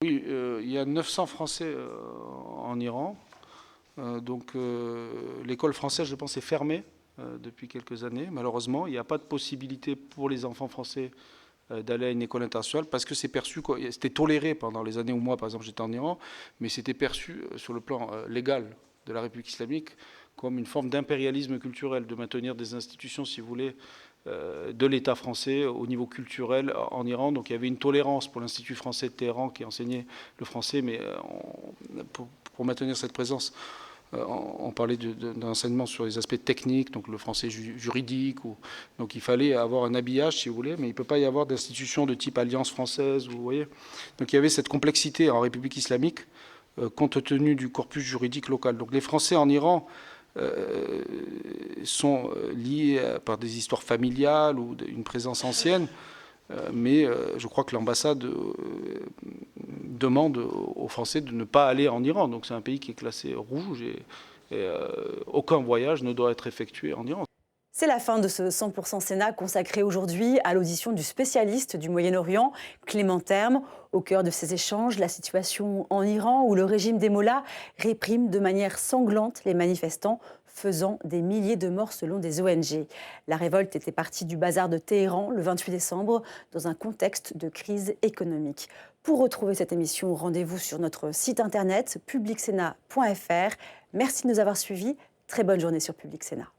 Oui, il y a 900 Français en Iran. Donc l'école française, je pense, est fermée depuis quelques années. Malheureusement, il n'y a pas de possibilité pour les enfants français d'aller à une école internationale, parce que c'est perçu, c'était toléré pendant les années où moi, par exemple, j'étais en Iran, mais c'était perçu sur le plan légal de la République islamique comme une forme d'impérialisme culturel, de maintenir des institutions, si vous voulez, de l'État français au niveau culturel en Iran. Donc il y avait une tolérance pour l'Institut français de Téhéran qui enseignait le français, mais pour maintenir cette présence, on parlait d'un enseignement sur les aspects techniques, donc le français juridique. Donc il fallait avoir un habillage, si vous voulez, mais il ne peut pas y avoir d'institution de type Alliance française, vous voyez. Donc il y avait cette complexité en République islamique, compte tenu du corpus juridique local. Donc les Français en Iran sont liés par des histoires familiales ou une présence ancienne, mais je crois que l'ambassade demande aux Français de ne pas aller en Iran. Donc c'est un pays qui est classé rouge et aucun voyage ne doit être effectué en Iran. C'est la fin de ce 100% Sénat consacré aujourd'hui à l'audition du spécialiste du Moyen-Orient, Clément Terme. Au cœur de ces échanges, la situation en Iran où le régime des mollahs réprime de manière sanglante les manifestants, faisant des milliers de morts selon des ONG. La révolte était partie du bazar de Téhéran le 28 décembre dans un contexte de crise économique. Pour retrouver cette émission, rendez-vous sur notre site internet publicsénat.fr. Merci de nous avoir suivis. Très bonne journée sur Public Sénat.